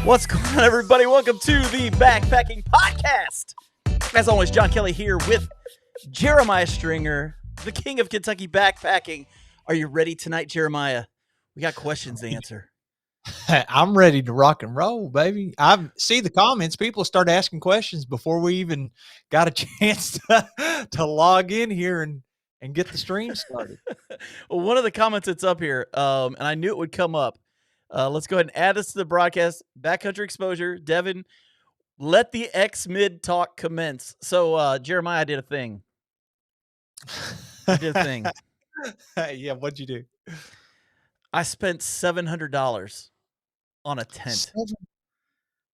What's going on, everybody? Welcome to the Backpacking Podcast. As always, John Kelly here with Jeremiah Stringer, the king of Kentucky backpacking. Are you ready tonight, Jeremiah? We got questions to answer. I'm ready to rock and roll, baby. I see the comments. People start asking questions before we even got a chance to log in here and get the stream started. Well, one of the comments that's up here, and I knew it would come up. Let's go ahead and add this to the broadcast. Backcountry exposure. Devin, let the X-Mid talk commence. So, Jeremiah did a thing. Yeah, what'd you do? I spent $700 on a tent.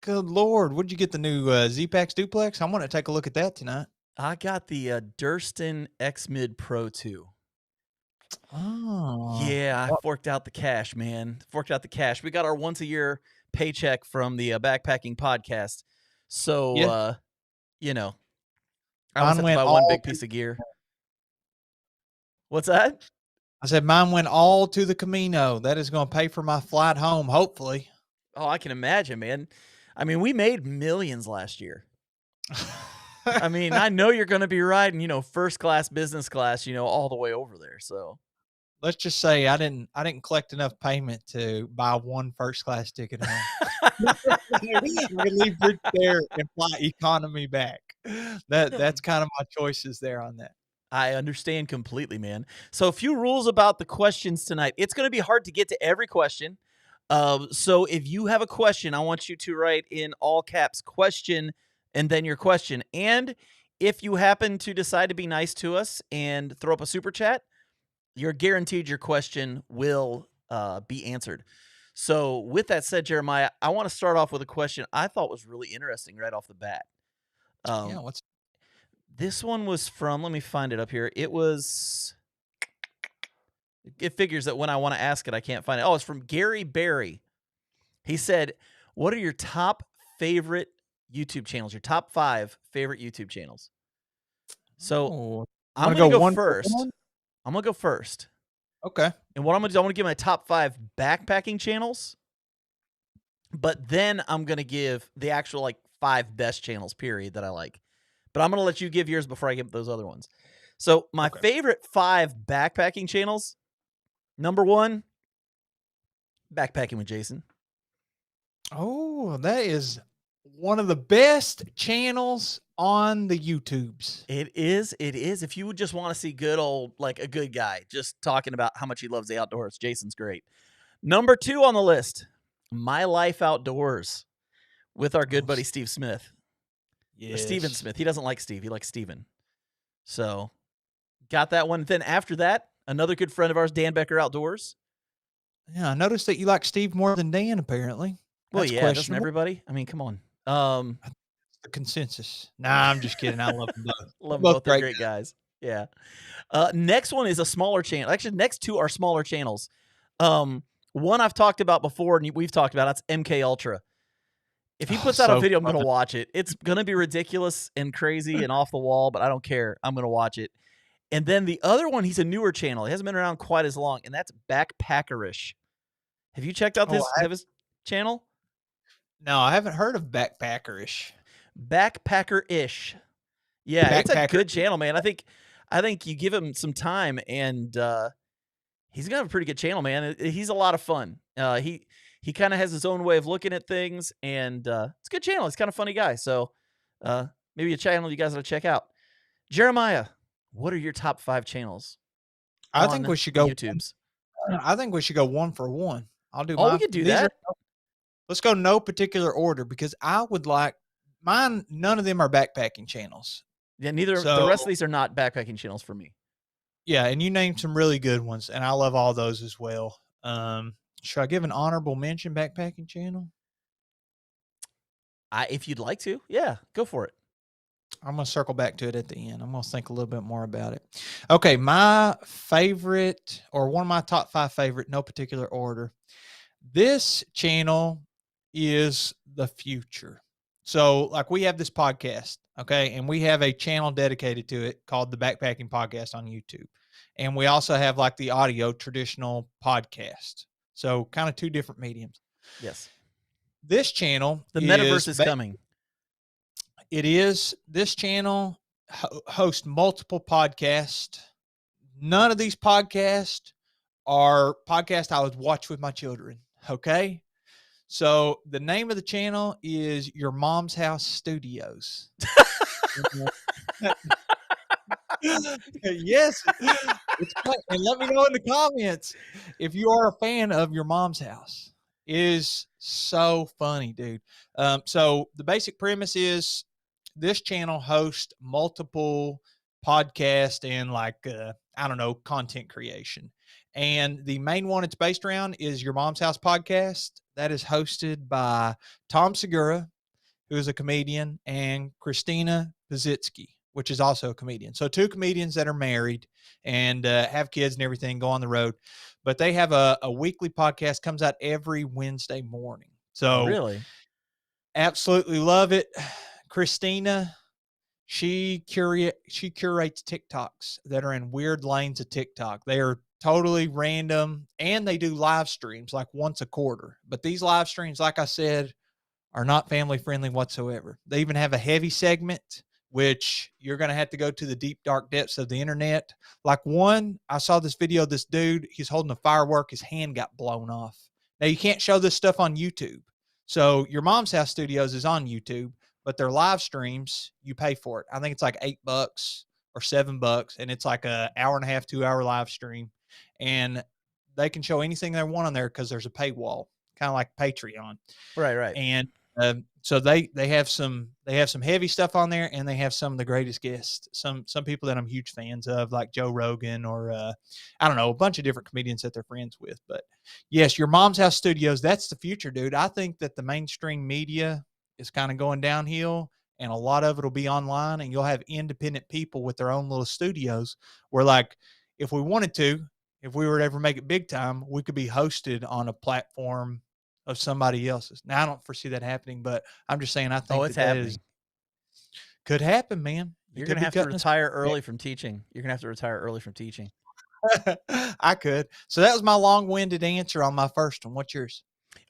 Good Lord. What'd you get, the new Z-Packs duplex? I want to take a look at that tonight. I got the Durston X-Mid Pro 2. Oh. Yeah, I forked out the cash, man. Forked out the cash. We got our once-a-year paycheck from the Backpacking Podcast. So, Yeah. I almost had to buy one big piece of gear. What's that? I said mine went all to the Camino. That is going to pay for my flight home, hopefully. Oh, I can imagine, man. I mean, we made millions last year. I mean, I know you're going to be riding, first class, business class, all the way over there. So let's just say I didn't collect enough payment to buy one first class ticket home. We leave Bridge there and fly economy back. That's kind of my choices there on that. I understand completely, man. So a few rules about the questions tonight. It's going to be hard to get to every question. So if you have a question, I want you to write in all caps question and then your question. And if you happen to decide to be nice to us and throw up a super chat, you're guaranteed your question will be answered. So with that said, Jeremiah, I want to start off with a question I thought was really interesting right off the bat. This one was from, let me find it up here. It figures that when I want to ask it, I can't find it. Oh, it's from Gary Berry. He said, what are your top favorite YouTube channels? Your top 5 favorite YouTube channels? So I'm going to go first. I'm going to go first. Okay. And what I'm going to do, I'm going to give my top 5 backpacking channels. But then I'm going to give the actual 5 best channels, period, that I like. But I'm going to let you give yours before I give those other ones. So my favorite 5 backpacking channels, number 1, Backpacking with Jason. Oh, that is one of the best channels on the YouTubes. It is. If you would just want to see good old, a good guy, just talking about how much he loves the outdoors, Jason's great. Number 2 on the list, My Life Outdoors with our good buddy Steve Smith. Yes. Or Steven Smith. He doesn't like Steve. He likes Steven. So, got that one. Then after that, another good friend of ours, Dan Becker Outdoors. Yeah, I noticed that you like Steve more than Dan, apparently. Well, yeah, doesn't everybody? I mean, come on. That's the consensus. Nah, I'm just kidding. I love them both. Love them both. They're great guys. Yeah. Next one is a smaller channel. Actually, next 2 are smaller channels. One I've talked about before, and we've talked about, that's MK Ultra. If he puts out a video, I'm going to watch it. It's going to be ridiculous and crazy and off the wall, but I don't care. I'm going to watch it. And then the other one, he's a newer channel. He hasn't been around quite as long, and that's Backpackerish. Have you checked out his channel? No, I haven't heard of Backpackerish. Backpackerish. Yeah, it's a good channel, man. I think you give him some time, and he's got a pretty good channel, man. He's a lot of fun. He kind of has his own way of looking at things, and it's a good channel. He's kind of funny guy. So maybe a channel you guys ought to check out. Jeremiah, what are your top 5 channels? I think we should go YouTubes. I think we should go one for one. I'll do. We could do that. Let's go no particular order, because I would like mine. None of them are backpacking channels. Yeah, neither. The rest of these are not backpacking channels for me. Yeah, and you named some really good ones, and I love all those as well. Should I give an honorable mention backpacking channel? If you'd like to, yeah, go for it. I'm going to circle back to it at the end. I'm going to think a little bit more about it. Okay, my favorite, or one of my top 5 favorite, no particular order. This channel is the future. So, we have this podcast, okay, and we have a channel dedicated to it called the Backpacking Podcast on YouTube. And we also have the audio traditional podcast. So kind of 2 different mediums. Yes. this channel The is metaverse is coming. this channel hosts multiple podcasts. None of these podcasts are podcasts I would watch with my children. Okay. So the name of the channel is Your Mom's House Studios. Yes. It's fun. And let me know in the comments if you are a fan of Your Mom's House. It is so funny, dude. So the basic premise is this channel hosts multiple podcasts and I don't know, content creation. And the main one it's based around is Your Mom's House podcast. That is hosted by Tom Segura, who is a comedian, and Christina Pazitsky, which is also a comedian. So two comedians that are married and have kids and everything, go on the road. But they have a weekly podcast, comes out every Wednesday morning. Oh, So really? absolutely love it. Christina, she curates TikToks that are in weird lanes of TikTok. They are totally random, and they do live streams like once a quarter. But these live streams, like I said, are not family friendly whatsoever. They even have a heavy segment, which you're going to have to go to the deep, dark depths of the internet. Like one, I saw this video of this dude, he's holding a firework, his hand got blown off. Now, you can't show this stuff on YouTube. So, Your Mom's House Studios is on YouTube, but their live streams, you pay for it. I think it's like $8 or $7, and it's like a hour and a half, 2 hour live stream. And they can show anything they want on there because there's a paywall, kind of like Patreon. Right, right. And so they have some heavy stuff on there, and they have some of the greatest guests. Some people that I'm huge fans of, like Joe Rogan or I don't know, a bunch of different comedians that they're friends with. But yes, Your Mom's House Studios, that's the future, dude. I think that the mainstream media is kind of going downhill, and a lot of it'll be online, and you'll have independent people with their own little studios where, like, if we wanted to, if we were to ever make it big time, we could be hosted on a platform of somebody else's. Now, I don't foresee that happening, but I'm just saying I Oh, think it's that is happening. could happen, man. It You're could gonna be have to cutting us. retire early from teaching. You're gonna have to retire early from teaching. I could. So that was my long-winded answer on my first one. What's yours?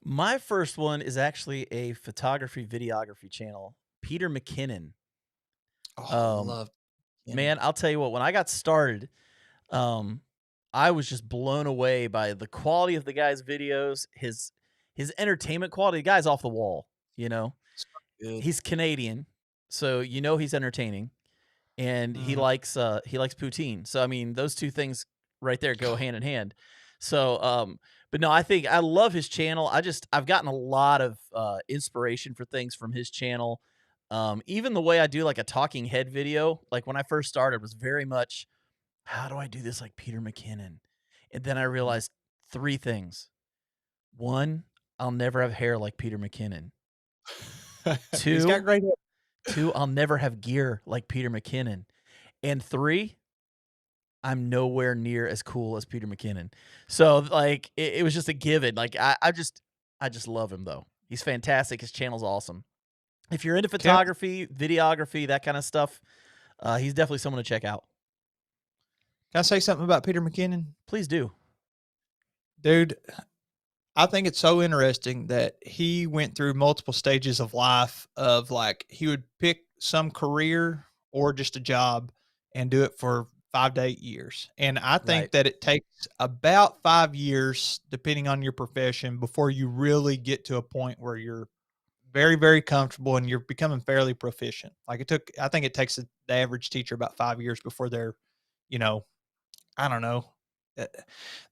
My first one is actually a photography videography channel, Peter McKinnon. Oh, I Um, love Kennan. man, I'll tell you what, when I got started, um, I was just blown away by the quality of the guy's videos, his entertainment quality. The guy's off the wall, you know. So good. He's Canadian, so you know he's entertaining, and Mhm. he likes poutine. So I mean, those two things right there go hand in hand. So but no, I think I love his channel. I've gotten a lot of inspiration for things from his channel. Even the way I do like a talking head video, like when I first started was very much, how do I do this like Peter McKinnon? And then I realized three things. One, I'll never have hair like Peter McKinnon. He's got Two, great hair. I'll never have gear like Peter McKinnon. And three, I'm nowhere near as cool as Peter McKinnon. So like it was just a given. Like I just love him though. He's fantastic. His channel's awesome. If you're into Can photography, videography, that kind of stuff, he's definitely someone to check out. I say something about Peter McKinnon? Please do. Dude, I think it's so interesting that he went through multiple stages of life of like he would pick some career or just a job and do it for 5 to 8 years. And I think Right. that it takes about 5 years, depending on your profession, before you really get to a point where you're very, very comfortable and you're becoming fairly proficient. Like I think it takes the average teacher about 5 years before they're, you know, I don't know. Uh,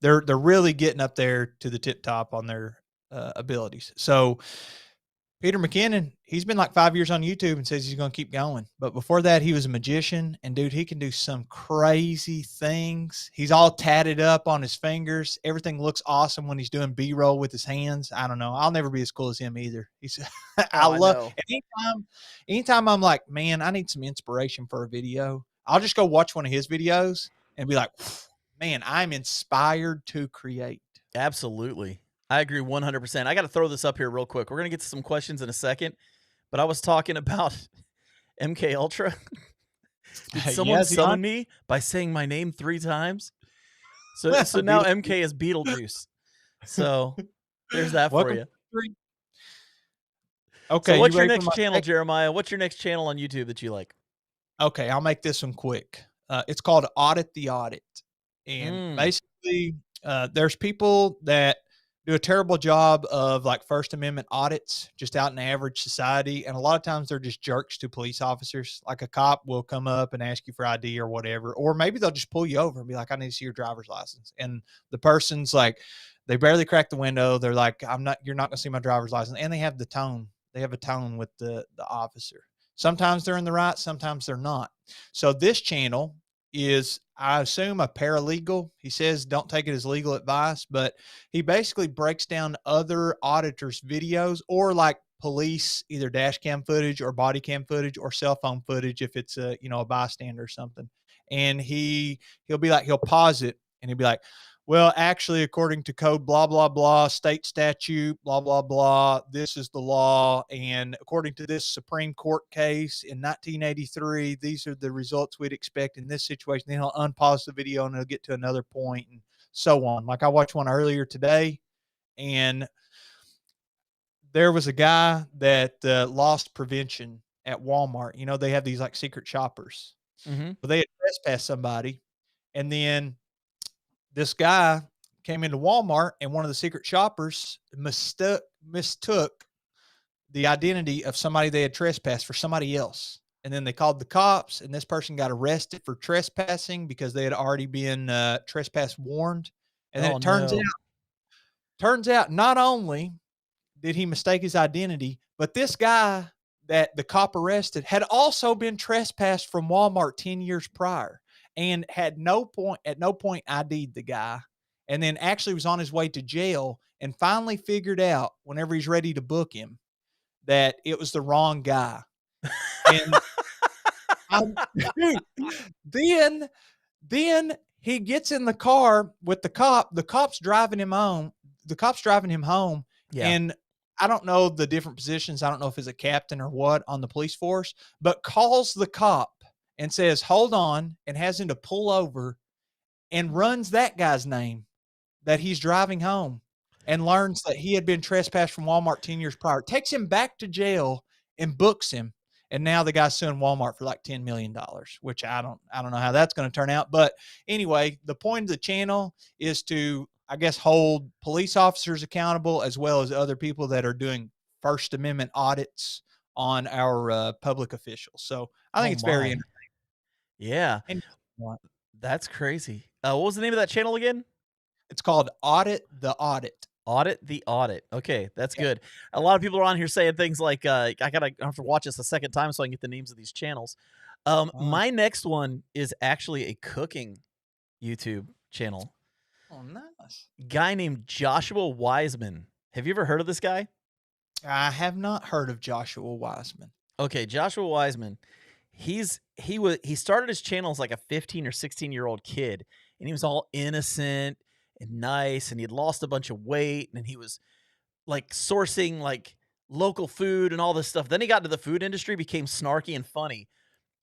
they're really getting up there to the tip top on their abilities. So Peter McKinnon, he's been like 5 years on YouTube and says he's going to keep going. But before that, he was a magician, and dude, he can do some crazy things. He's all tatted up on his fingers. Everything looks awesome when he's doing B-roll with his hands. I don't know. I'll never be as cool as him either. He's I Oh, I love know. anytime I'm like, man, I need some inspiration for a video. I'll just go watch one of his videos and be like, man, I'm inspired to create. Absolutely. I agree 100%. I got to throw this up here real quick. We're going to get to some questions in a second, but I was talking about MK Ultra. Did someone Yeah, is he on? summon me by saying my name 3 times? So now MK is Beetlejuice. So there's that for Welcome you. to the street. So Okay, you what's your ready for next my channel, second? Jeremiah? What's your next channel on YouTube that you like? Okay, I'll make this one quick. It's called Audit the Audit. And Mm, basically, there's people that do a terrible job of like First Amendment audits just out in average society. And a lot of times they're just jerks to police officers. Like a cop will come up and ask you for ID or whatever. Or maybe they'll just pull you over and be like, I need to see your driver's license. And the person's like, they barely crack the window. They're like, you're not going to see my driver's license. And they have the tone. They have a tone with the officer. Sometimes they're in the right, sometimes they're not. So this channel is, I assume, a paralegal. He says don't take it as legal advice, but he basically breaks down other auditors' videos or like police either dash cam footage or body cam footage or cell phone footage if it's a bystander or something. And he'll be like, he'll pause it and he'll be like, well, actually, according to code blah blah blah, state statute blah blah blah, this is the law, and according to this Supreme Court case in 1983, these are the results we'd expect in this situation. Then he'll unpause the video and he'll get to another point and so on. Like I watched one earlier today, and there was a guy that lost prevention at Walmart. You know, they have these like secret shoppers. mhm. But they had trespassed somebody, and then this guy came into Walmart and one of the secret shoppers mistook the identity of somebody they had trespassed for somebody else. And then they called the cops, and this person got arrested for trespassing because they had already been trespass warned. And then Oh, it turns out, no. not only did he mistake his identity, but this guy that the cop arrested had also been trespassed from Walmart 10 years prior and had no point ID'd the guy, and then actually was on his way to jail and finally figured out whenever he's ready to book him that it was the wrong guy. And I'm dude, then then he gets in the car with the cop. The cop's driving him home. Yeah. And I don't know the different positions. I don't know if he's a captain or what on the police force, but calls the cop and says, hold on, and has him to pull over and runs that guy's name that he's driving home and learns that he had been trespassed from Walmart 10 years prior, takes him back to jail and books him. And now the guy's suing Walmart for like $10 million, which I don't know how that's going to turn out. But anyway, the point of the channel is to, I guess, hold police officers accountable as well as other people that are doing First Amendment audits on our public officials. So I think Oh, it's very my. Yeah. interesting. That's crazy. What was the name of that channel again? It's called Audit the Audit. Audit the Audit. Okay, that's Yeah. good. A lot of people are on here saying things like, I have to watch this a second time so I can get the names of these channels." Uh, My next one is actually a cooking YouTube channel. oh, nice. Guy named Joshua Wiseman. Have you ever heard of this guy? I have not heard of Joshua Wiseman. Okay, Joshua Wiseman. He started his channel as like a 15 or 16-year-old kid, and he was all innocent and nice, and he had lost a bunch of weight, and he was like sourcing like local food and all this stuff. Then he got into the food industry, became snarky and funny,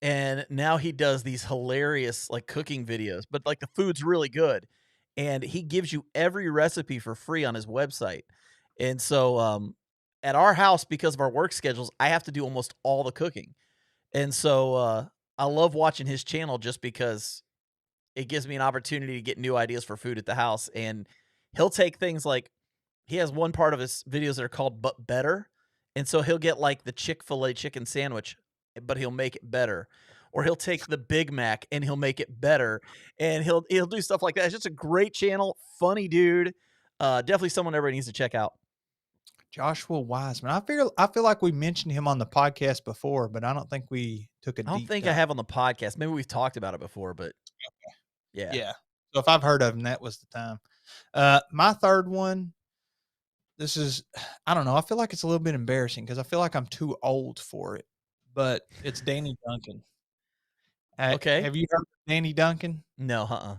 and now he does these hilarious like cooking videos, but like the food's really good, and he gives you every recipe for free on his website. And so at our house, because of our work schedules, I have to do almost all the cooking. And so I love watching his channel just because it gives me an opportunity to get new ideas for food at the house. And he'll take things like, he has one part of his videos that are called "But Better," and so he'll get like the Chick-fil-A chicken sandwich, but he'll make it better. Or he'll take the Big Mac and he'll make it better, and he'll do stuff like that. It's just a great channel, funny dude. Definitely someone everybody needs to check out. Joshua Wiseman. I feel like we mentioned him on the podcast before, but I don't think we took a I don't deep think I dive. have on the podcast. Maybe we've talked about it before, but yeah. Yeah. So if I've heard of him, that was the time. My third one, this is, I don't know. I feel like it's a little bit embarrassing because I feel like I'm too old for it, but it's Danny Duncan. Okay. Have you heard of Danny Duncan? No, uh-uh.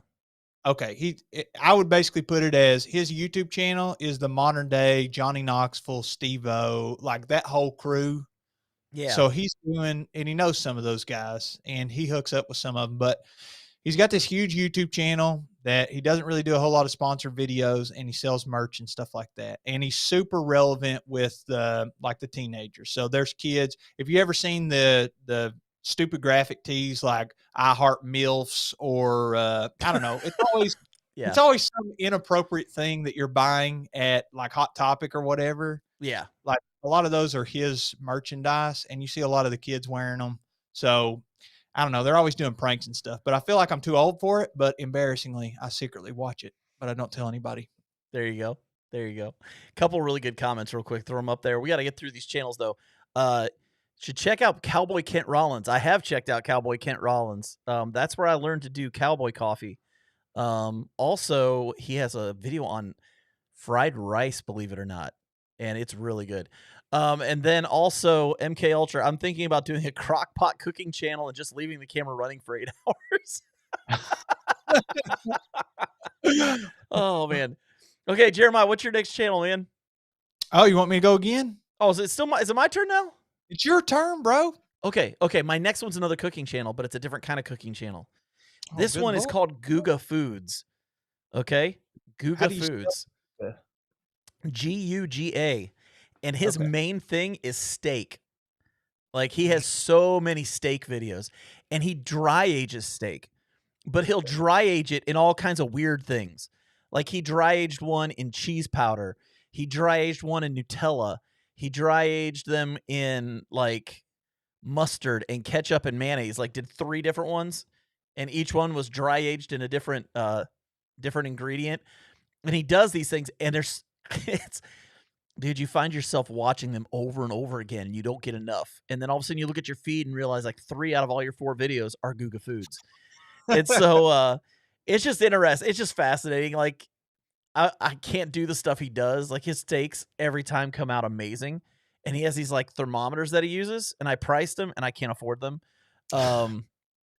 Okay, I would basically put it as his YouTube channel is the modern day Johnny Knoxville, Steve-O, like that whole crew. Yeah. So he's doing, and he knows some of those guys, and he hooks up with some of them. But he's got this huge YouTube channel that he doesn't really do a whole lot of sponsored videos, and he sells merch and stuff like that. And he's super relevant with like the teenagers. So there's kids. If you ever seen the stupid graphic tees like I heart milfs or I don't know, it's Yeah. always some inappropriate thing that you're buying at like Hot Topic or whatever. Yeah. Like a lot of those are his merchandise, and you see a lot of the kids wearing them. So I don't know. They're always doing pranks and stuff, but I feel like I'm too old for it. But embarrassingly, I secretly watch it, but I don't tell anybody. There you go. There you go. Couple really good comments real quick. Throw them up there. We got to get through these channels though. Uh should check out Cowboy Kent Rollins. I have checked out Cowboy Kent Rollins. That's where I learned to do cowboy coffee. Also, he has a video on fried rice, believe it or not, and it's really good. And then also MK Ultra. I'm thinking about doing a crock pot cooking channel and just leaving the camera running for 8 hours. Oh man. Okay, Jeremiah, what's your next channel, man? Oh, you want me to go again? Oh, is it my turn now? It's your turn, bro. Okay. My next one's another cooking channel, but it's a different kind of cooking channel. Oh, This good one is lord. called Guga Foods. Okay? How Guga do you spell Foods. that? Guga. And his Okay. main thing is steak. Like he has so many steak videos and he dry ages steak, but he'll Okay. dry age it in all kinds of weird things. Like he dry aged one in cheese powder. He dry aged one in Nutella. He dry aged them in like mustard and ketchup and mayonnaise. Like did 3 different ones, and each one was dry aged in a different ingredient. And he does these things, and there's it's dude, you find yourself watching them over and over again, and you don't get enough. And then all of a sudden, you look at your feed and realize like 3 out of all your 4 videos are Guga Foods. And so, it's just interesting. It's just fascinating. Like I can't do the stuff he does. Like his steaks every time come out amazing, and he has these like thermometers that he uses, and I priced them, and I can't afford them. Um,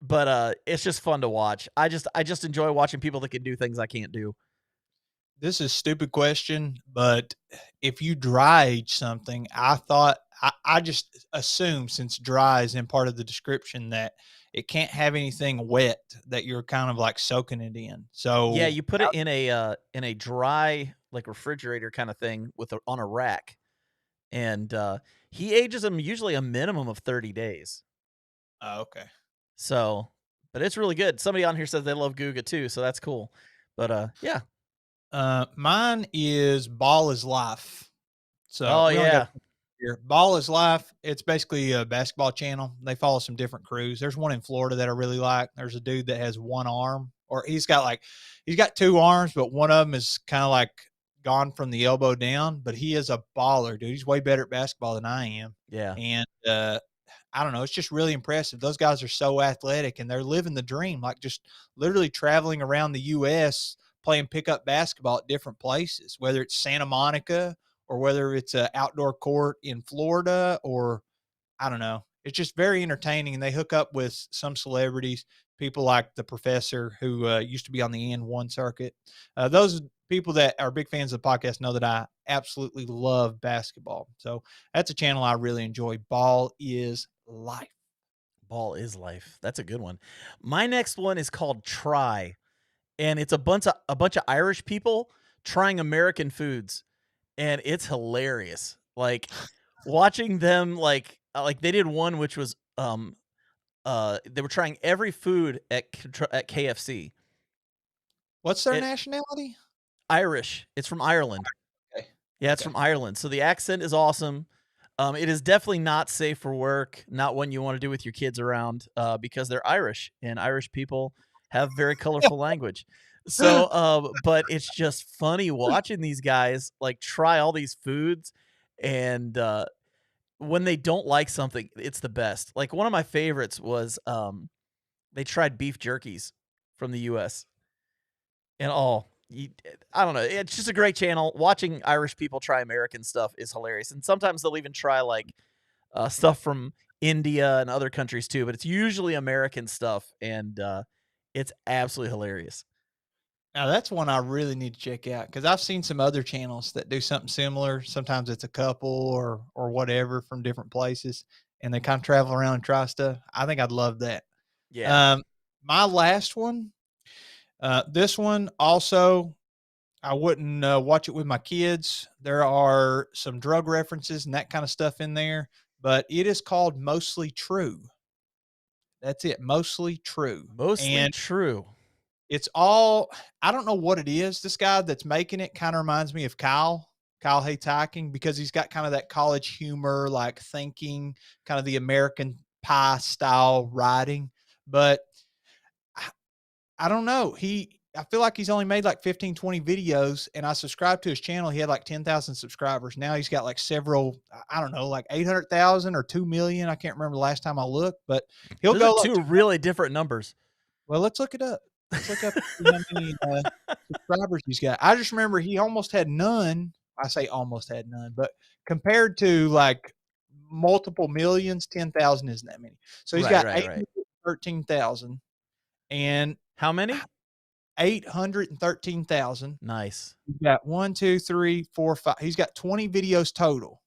but it's just fun to watch. I just enjoy watching people that can do things I can't do. This is a stupid question, but if you dry age something, I just assume since dry is in part of the description that it can't have anything wet that you're kind of like soaking it in. Yeah, So you put it in a dry like refrigerator kind of thing with on a rack, and he ages them usually a minimum of 30 days. oh, okay. So, but it's really good. Somebody on here says they love Guga too, so that's cool. But yeah. Mine is Ball is Life. So Oh we only got yeah. here. Ball is Life. It's basically a basketball channel. They follow some different crews. There's one in Florida that I really like. There's a dude that has one arm, or he's got 2 arms, but one of them is kind of like gone from the elbow down. But he is a baller, dude. He's way better at basketball than I am. Yeah. And I don't know. It's just really impressive. Those guys are so athletic and they're living the dream, like just literally traveling around the U.S. playing pickup basketball at different places, whether it's Santa Monica or whether it's an outdoor court in Florida or I don't know. It's just very entertaining. And they hook up with some celebrities, people like the professor who used to be on the N1 circuit. Those people that are big fans of the podcast know that I absolutely love basketball. So that's a channel I really enjoy. Ball is Life. Ball is life. That's a good one. My next one is called Try, and it's a bunch of Irish people trying American foods, and it's hilarious. Like watching them like they did one which was they were trying every food at KFC. What's their It nationality? Irish. It's from Ireland. Okay. Yeah, it's Okay. from Ireland. So the accent is awesome. It is definitely not safe for work, not one you want to do with your kids around, because they're Irish, and Irish people have very colorful language. So, but it's just funny watching these guys like try all these foods, and when they don't like something, it's the best. Like one of my favorites was they tried beef jerkies from the U.S. and I don't know. It's just a great channel. Watching Irish people try American stuff is hilarious, and sometimes they'll even try like stuff from India and other countries too. But it's usually American stuff, and it's absolutely hilarious. Now that's one I really need to check out because I've seen some other channels that do something similar. Sometimes it's a couple or whatever from different places, and they kind of travel around and try stuff. I think I'd love that. Yeah. Um, My last one, this one also, I wouldn't watch it with my kids. There are some drug references and that kind of stuff in there, but it is called Mostly True. That's it, Mostly True. Mostly And true. it's all, I don't know what it is. This guy that's making it kind of reminds me of Kyle Hates Hiking, because he's got kind of that college humor, like thinking, kind of the American Pie style writing. But I, I don't know. I feel like he's only made like 15, 20 videos, and I subscribed to his channel. He had like 10,000 subscribers. Now he's got like several, I don't know, like 800,000 or 2 million. I can't remember the last time I looked, but he'll Those are go like, two really different numbers. well, let's look it up. Let's look up and see how many, subscribers he's got. I just remember he almost had none. I say almost had none, but compared to like multiple millions, 10,000 isn't that many. So he's Right, got right, right. 813,000 and How many? 813,000. Nice. He's got 1, 2, 3, 4, 5. He's got 20 videos total.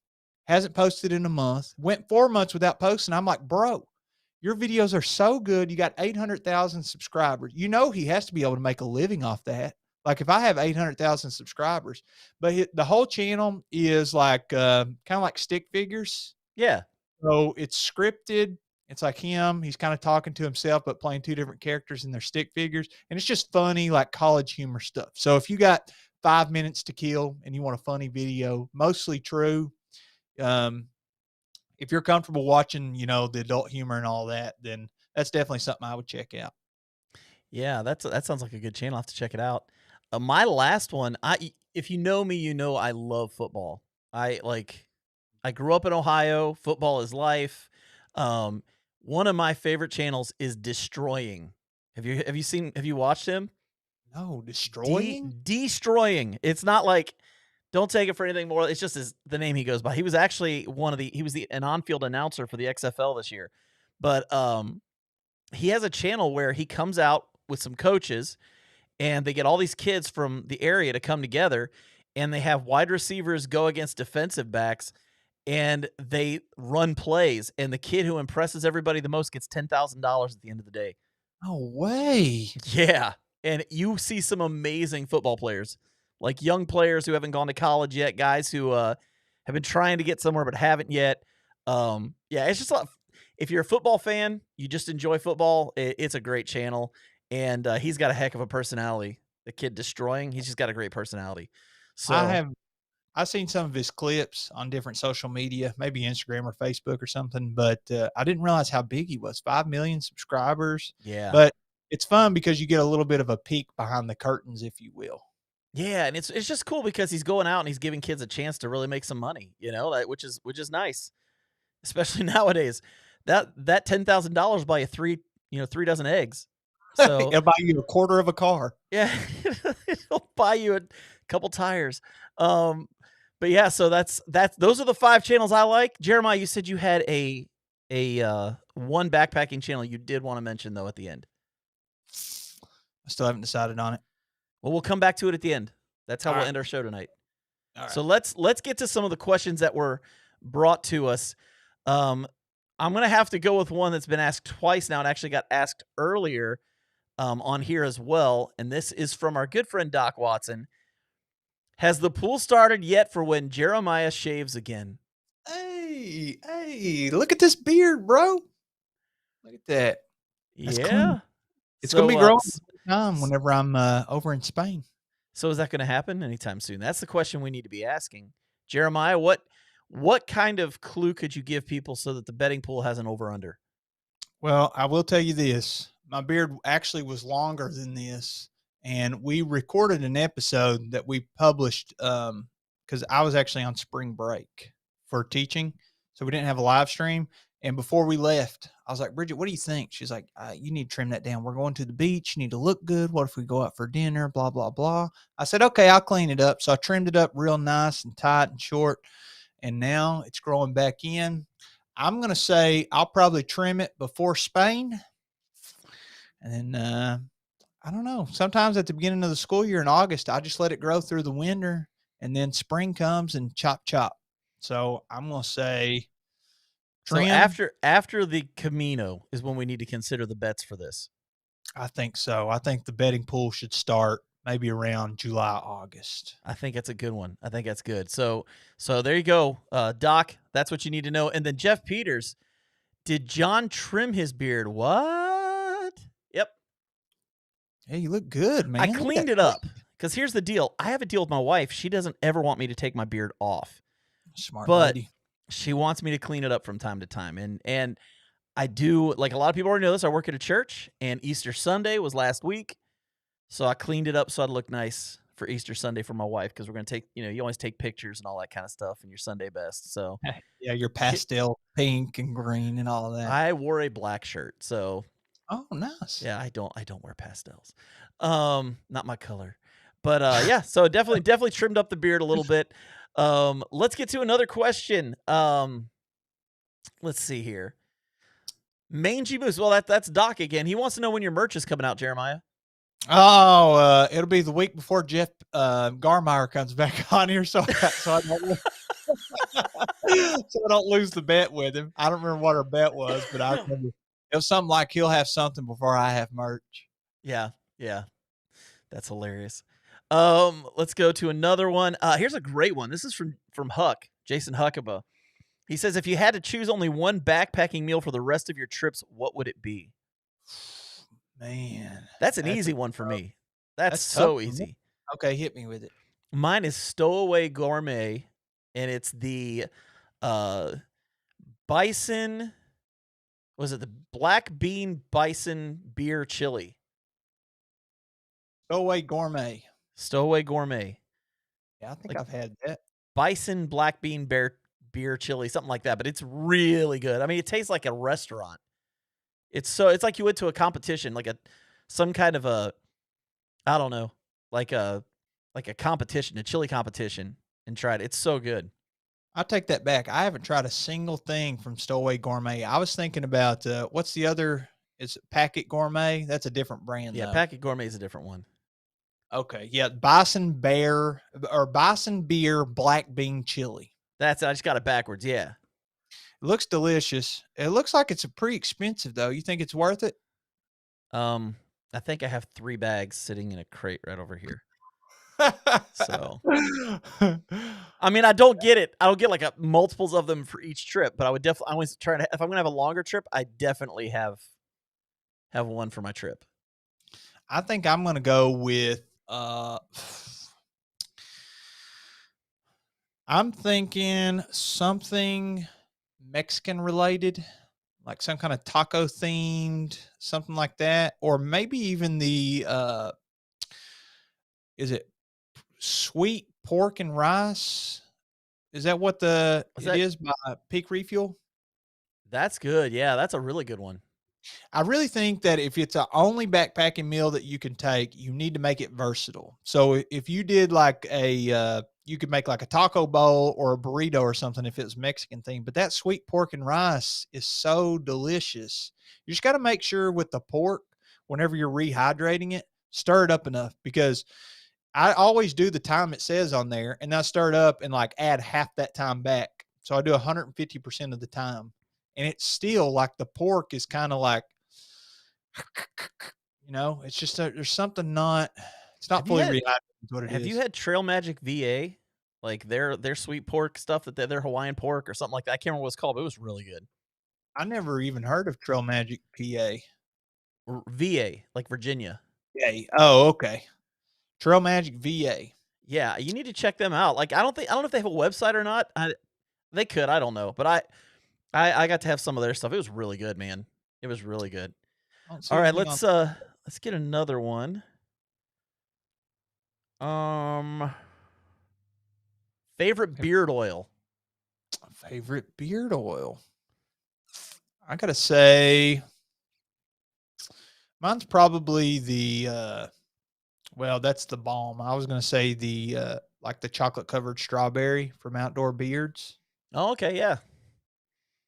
Hasn't posted in a month. Went 4 months without posting. I'm like, bro, your videos are so good. You got 800,000 subscribers. You know, he has to be able to make a living off that. Like if I have 800,000 subscribers, but the whole channel is like, kind of like stick figures. Yeah. So it's scripted. It's like him. He's kind of talking to himself, but playing two different characters in their stick figures. And it's just funny, like college humor stuff. So if you got 5 minutes to kill and you want a funny video, Mostly True. Um, if you're comfortable watching, the adult humor and all that, then that's definitely something I would check out. Yeah, that sounds like a good channel. I'll have to check it out. My last one, if you know me, you know I love football. I grew up in Ohio. Football is life. Um, One of my favorite channels is Destroying. Have you watched him? No, destroying? Destroying. It's not like, don't take it for anything more. It's just the name he goes by. He was actually an on-field announcer for the XFL this year. But he has a channel where he comes out with some coaches, and they get all these kids from the area to come together, and they have wide receivers go against defensive backs, and they run plays, and the kid who impresses everybody the most gets $10,000 at the end of the day. No way. Yeah, and you see some amazing football players, like young players who haven't gone to college yet, guys who have been trying to get somewhere but haven't yet. Yeah, it's just a lot. If you're a football fan, you just enjoy football. It's a great channel, and he's got a heck of a personality. The kid Destroying, he's just got a great personality. I So have I've seen some of his clips on different social media, maybe Instagram or Facebook or something, but I didn't realize how big he was. 5 million subscribers. yeah, But it's fun because you get a little bit of a peek behind the curtains, if you will. yeah, and it's just cool because he's going out and he's giving kids a chance to really make some money. Which is nice, especially nowadays. That $10,000 buy you three dozen eggs. So It'll buy you a quarter of a car. yeah, it'll buy you a couple tires. Um, but yeah, so those are the 5 channels I like. Jeremiah, you said you had a one backpacking channel you did want to mention though at the end. I still haven't decided on it. Well, we'll come back to it at the end. That's how All we'll right. end our show tonight. All right. So let's get to some of the questions that were brought to us. Um, I'm gonna have to go with one that's been asked twice now. It actually got asked earlier on here as well, and this is from our good friend Doc Watson. Has the pool started yet for when Jeremiah shaves again? Hey, look at this beard, bro. Look at that. That's clean. Yeah. It's gonna So be growing time whenever I'm over in Spain. so is that going to happen anytime soon? That's the question we need to be asking. Jeremiah, what kind of clue could you give people so that the betting pool has an over under? Well, I will tell you this. My beard actually was longer than this. And we recorded an episode that we published because I was actually on spring break for teaching. So we didn't have a live stream. And before we left, I was like, Bridget, what do you think? She's like, you need to trim that down. We're going to the beach. You need to look good. What if we go out for dinner? Blah, blah, blah. I said, okay, I'll clean it up. So I trimmed it up real nice and tight and short. And now it's growing back in. I'm going to say I'll probably trim it before Spain. And then I don't know. Sometimes at the beginning of the school year in August, I just let it grow through the winter, and then spring comes and chop chop. So I'm going to say So trim. after the Camino is when we need to consider the bets for this. I think so. I think the betting pool should start maybe around July, August. I think that's a good one. I think that's good. So there you go, Doc. That's what you need to know. And then Jeff Peters, did John trim his beard? What? Yep. Hey, you look good, I man. Look at cleaned that it clean. up because here's the deal. I have a deal with my wife. She doesn't ever want me to take my beard off, Smart but lady. she wants me to clean it up from time to time. And I do, like a lot of people already know this. I work at a church, and Easter Sunday was last week. So I cleaned it up so I'd look nice for Easter Sunday for my wife because we're going to take, you always take pictures and all that kind of stuff in your Sunday best. So Yeah, your she, pastel pink and green and all of that. I wore a black shirt. So Oh, nice. yeah, I don't wear pastels. Not my color. But yeah, so definitely trimmed up the beard a little bit. Let's get to another question. Let's see here. Mangy Moose. Well, that's Doc again. He wants to know when your merch is coming out, Jeremiah. Oh, it'll be the week before Jeff Garmeyer comes back on here, so I don't so I don't lose the bet with him. I don't remember what our bet was, but I remember it was something like he'll have something before I have merch. Yeah, yeah. That's hilarious. Let's go to another one. Here's a great one. This is from Huck, Jason Huckaba. He says, if you had to choose only one backpacking meal for the rest of your trips, what would it be? Man, That's an easy one for tough. me. That's That's tough so for me. easy. Okay, hit me with it. Mine is Stowaway Gourmet, and it's the uh bison. Was it the black bean bison beer chili? Stowaway Gourmet. Stowaway Gourmet, Yeah, I think like I've had that. bison black bean beer chili, something like that. But it's really good. I mean, it tastes like a restaurant. It's like you went to a competition, like some kind of a, I don't know, like a competition, a chili competition, and tried it. It's so good. I'll take that back. I haven't tried a single thing from Stowaway Gourmet. I was thinking about what's the other? It's Packet Gourmet. That's a different brand Yeah, though. Packet Gourmet is a different one. Okay, yeah, Bison Beer Black Bean Chili. I just got it backwards. Yeah. It looks delicious. It looks like it's a pretty expensive though. You think it's worth it? I think I have 3 bags sitting in a crate right over here. So, I mean, I don't get it. I don't get like multiples of them for each trip, but I would definitely always try to. If I'm gonna have a longer trip, I definitely have one for my trip. I think I'm gonna go with I'm thinking something Mexican related, like some kind of taco themed, something like that, or maybe even the is it sweet pork and rice? Is that what Is it that is by Peak Refuel? That's good. Yeah, that's a really good one. I really think that if it's a only backpacking meal that you can take, you need to make it versatile. So if you did like you could make like a taco bowl or a burrito or something if it's Mexican thing. But that sweet pork and rice is so delicious. You just got to make sure with the pork, whenever you're rehydrating it, stir it up enough because I always do the time it says on there, and I stir it up and like add half that time back. So I do 150% of the time, and it's still like the pork is kind of like, it's just there's something not. It's not Have you fully had rehydrated. Is what it Have you is. had Trail Magic VA? Like their sweet pork stuff that their Hawaiian pork or something like that. I can't remember what it's called, but it was really good. I never even heard of Trail Magic PA. VA, like Virginia. Yeah. Oh, okay. Trail Magic VA. Yeah, you need to check them out. Like I don't know if they have a website or not. They could, I don't know. But I got to have some of their stuff. It was really good, man. It was really good. I don't see All right, anything on let's get another one. Um Favorite beard oil. favorite beard oil. I gotta say, mine's probably the well, that's the balm. I was gonna say the like the chocolate covered strawberry from Outdoor Beards. Oh, okay, yeah.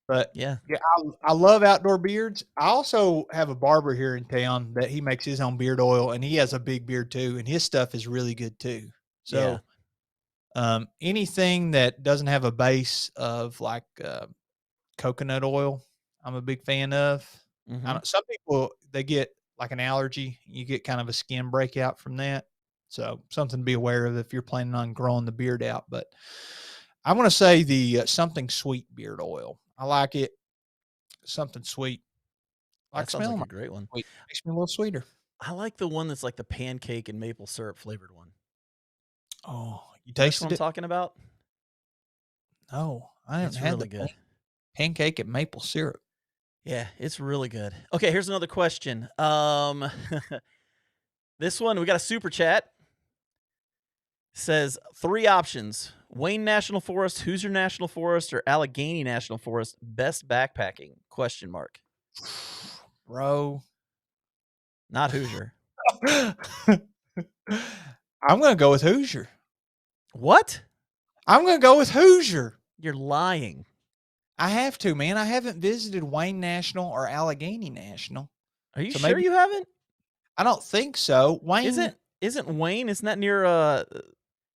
But Yeah. yeah, I love Outdoor Beards. I also have a barber here in town that he makes his own beard oil, and he has a big beard too, and his stuff is really good too. Yeah. So anything that doesn't have a base of like coconut oil, I'm a big fan of. I Mhm. don't, some people they get like an allergy. You get kind of a skin breakout from that. So something to be aware of if you're planning on growing the beard out. But I'm going to say the something sweet beard oil. I like it. Something sweet. I That like sounds like smelling a my great one. sweet. Makes me a little sweeter. I like the one that's like the pancake and maple syrup flavored one. Oh, you You know which one tasted I'm it? talking about? No, I haven't It's had the really good. pancake and maple syrup. Yeah, it's really good. Okay, here's another question. This one we got a super chat. Says three options: Wayne National Forest, Hoosier National Forest, or Allegheny National Forest. Best backpacking? Question mark. Bro. Not Hoosier. I'm gonna go with Hoosier. What? I'm gonna go with Hoosier. You're lying. I have to, man. I haven't visited Wayne National or Allegheny National. Are you So sure maybe you haven't? I don't think so. Wayne Isn't Wayne? Isn't that near?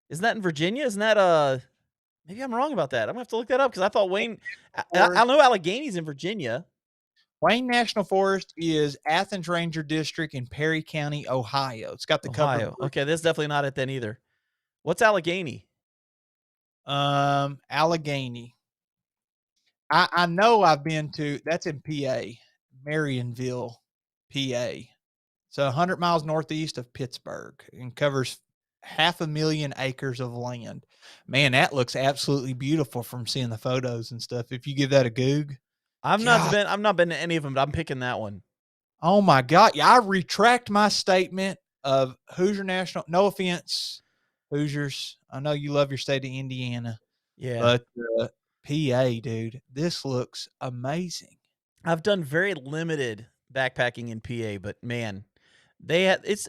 Isn't that in Virginia? Isn't that Maybe I'm wrong about that. I'm gonna have to look that up because I thought Wayne. I Forest. know Allegheny's in Virginia. Wayne National Forest is Athens Ranger District in Perry County, Ohio. It's got the covered Ohio. bridge. Okay, that's definitely not it then either. What's Allegheny? Allegheny. I know I've been to that's in PA, Marionville, PA. So 100 miles northeast of Pittsburgh and covers 500,000 acres of land. Man, that looks absolutely beautiful from seeing the photos and stuff. If you give that a goog, God, I've not been to any of them, but I'm picking that one. oh my God. Yeah, I retract my statement of Hoosier National. No offense, Hoosiers. I know you love your state of Indiana, Yeah. but PA, dude, this looks amazing. I've done very limited backpacking in PA, but man, it's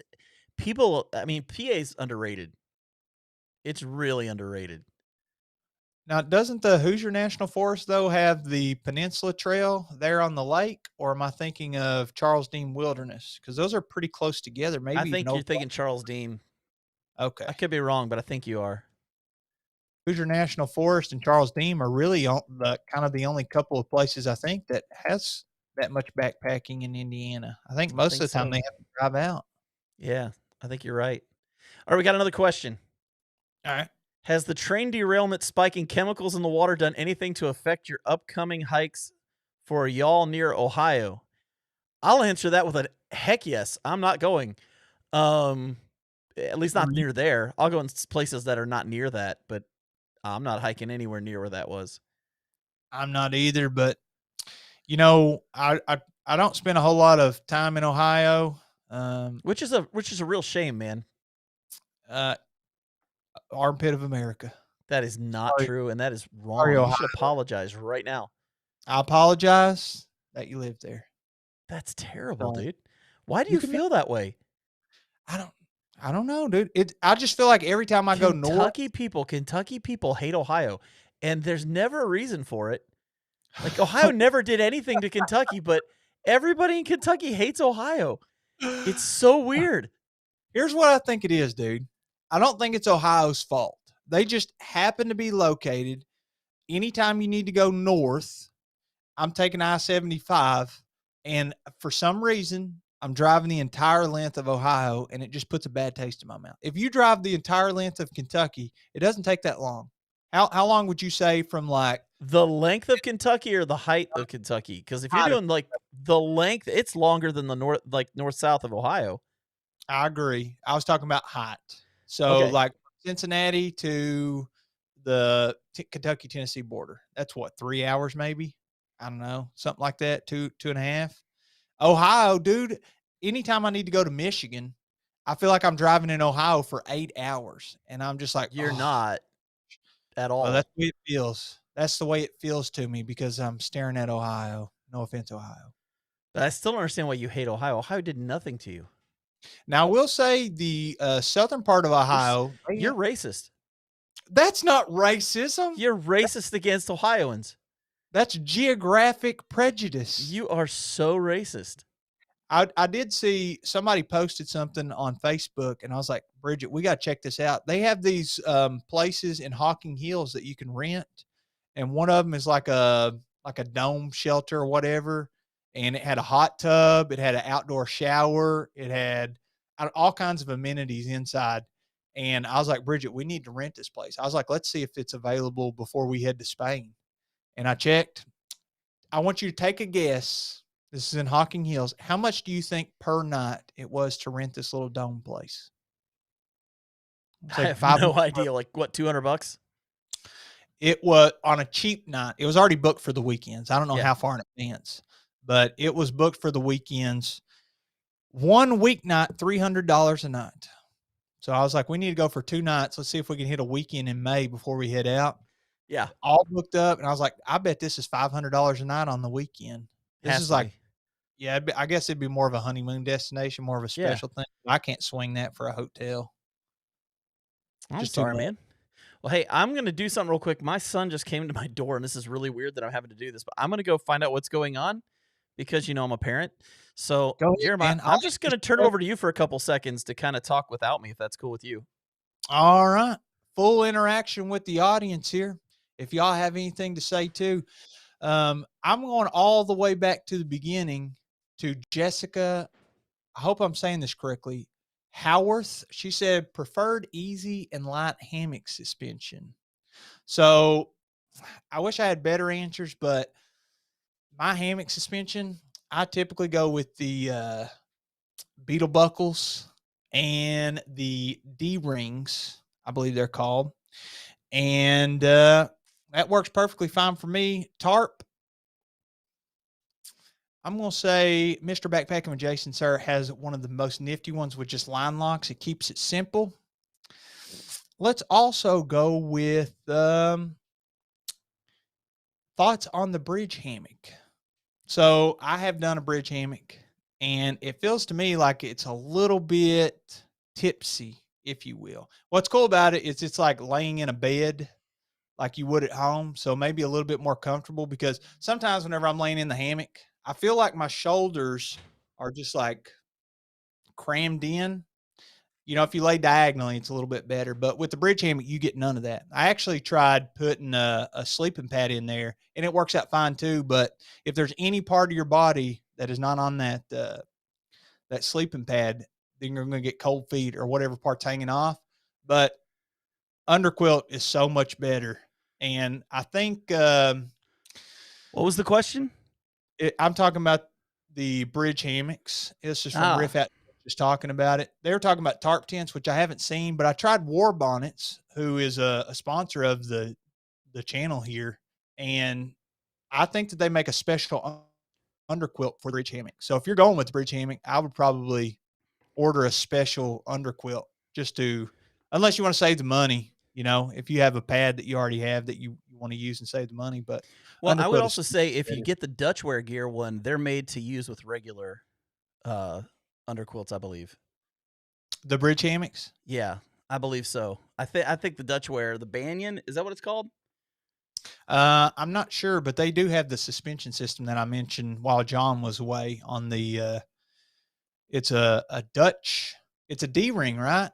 people. I mean, PA's underrated. It's really underrated. Now, doesn't the Hoosier National Forest, though, have the Peninsula Trail there on the lake? Or am I thinking of Charles Dean Wilderness? Because those are pretty close together, I maybe even think you're over. thinking Charles Dean. Okay. I could be wrong, but I think you are. Hoosier National Forest and Charles Dean are really the kind of the only couple of places I think that has that much backpacking in Indiana. I think I most think of the time so. they have to drive out. Yeah, I think you're right. All right, we got another question. All right. Has the train derailment spiking chemicals in the water done anything to affect your upcoming hikes for y'all near Ohio? I'll answer that with a heck yes. I'm not going. Um, at least not near there. I'll go in places that are not near that, but I'm not hiking anywhere near where that was. I'm not either, but you know, I don't spend a whole lot of time in Ohio. Which is a real shame, man. Uh, Armpit of America. That is not Sorry, true, and that is sorry, wrong. You should Ohio. apologize right now. I apologize that you live there. That's terrible, So dude. Why do you you can make feel that way? I don't I don't know, dude. I just feel like every time I go north, Kentucky people hate Ohio, and there's never a reason for it. Like Ohio never did anything to Kentucky, but everybody in Kentucky hates Ohio. It's so weird. here's what I think it is, dude. I don't think it's Ohio's fault. They just happen to be located anytime you need to go north. I'm taking I-75, and for some reason, I'm driving the entire length of Ohio, and it just puts a bad taste in my mouth. If you drive the entire length of Kentucky, it doesn't take that long. How long would you say from like The length of Kentucky or the height of Kentucky? Because if you're out of doing like the length, it's longer than the north south of Ohio. I agree. I was talking about height. So Okay, like Cincinnati to the Kentucky Tennessee border. That's what 3 hours maybe. I don't know, something like that. Two and a half. Ohio, dude. Anytime I need to go to Michigan, I feel like I'm driving in Ohio for 8 hours, and I'm just like, you're oh, not at well, that's all. the way it feels. That's the way it feels to me because I'm staring at Ohio. No offense, Ohio. But I still don't understand why you hate Ohio. Ohio did nothing to you. Now, I will say the southern part of You're Ohio, you're racist. that's not racism. You're racist against Ohioans. That's geographic prejudice. You are so racist. I did see somebody posted something on Facebook, and I was like, Bridget, we got to check this out. They have these places in Hocking Hills that you can rent, and one of them is like a dome shelter or whatever, and it had a hot tub, it had an outdoor shower, it had all kinds of amenities inside. And I was like, Bridget, we need to rent this place. I was like, let's see if it's available before we head to Spain. And I checked. I want you to take a guess. This is in Hocking Hills. How much do you think per night it was to rent this little dome place? It's I like have 500. no idea. Like what, 200 bucks? It was on a cheap night. It was already booked for the weekends. I don't know Yeah. how far in advance, but it was booked for the weekends. One weeknight, $300 a night. So I was like, we need to go for 2 nights. Let's see if we can hit a weekend in May before we head out. Yeah. All booked up, and I was like, I bet this is $500 a night on the weekend. This Has is to like, be. yeah, I guess it'd be more of a honeymoon destination, more of a Yeah. special thing. I can't swing that for a hotel. I'm Just too sorry, much. man. Well, hey, I'm going to do something real quick. My son just came to my door, and this is really weird that I'm having to do this, but I'm going to go find out what's going on because, I'm a parent. So, Go ahead, Jeremiah, man. I'll I'm just going answer to turn it some over to you for a couple seconds to kind of talk without me, if that's cool with you. All right. Full interaction with the audience here. If y'all have anything to say too, I'm going all the way back to the beginning to Jessica. I hope I'm saying this correctly. Howarth. She said preferred easy and light hammock suspension. So I wish I had better answers, but my hammock suspension, I typically go with the beetle buckles and the D rings, I believe they're called. And that works perfectly fine for me. Tarp, I'm going to say Mr. Backpacking with Jason, sir, has one of the most nifty ones with just line locks. It keeps it simple. Let's also go with thoughts on the bridge hammock. So I have done a bridge hammock, and it feels to me like it's a little bit tipsy, if you will. What's cool about it is it's like laying in a bed like you would at home. So maybe a little bit more comfortable because sometimes whenever I'm laying in the hammock, I feel like my shoulders are just like crammed in. If you lay diagonally, it's a little bit better. But with the bridge hammock, you get none of that. I actually tried putting a sleeping pad in there, and it works out fine too. But if there's any part of your body that is not on that sleeping pad, then you're going to get cold feet or whatever part's hanging off. But underquilt is so much better, and I think What was the question? I'm talking about the bridge hammocks. This is from Oh, Riff Out just talking about it. They were talking about tarp tents, which I haven't seen, but I tried War Bonnets, who is a sponsor of the channel here, and I think that they make a special underquilt for the bridge hammock. So if you're going with the bridge hammock, I would probably order a special underquilt just to, unless you want to save the money. If you have a pad that you already have that you want to use and save the money, but well, I would underquilt is also say if you better. get the Dutchware gear one, they're made to use with regular uh, underquilts, I believe. The bridge hammocks. Yeah, I believe so. I think the Dutchware, the Banyan, is that what it's called? I'm not sure, but they do have the suspension system that I mentioned while John was away on the it's a Dutch, it's a D ring, right?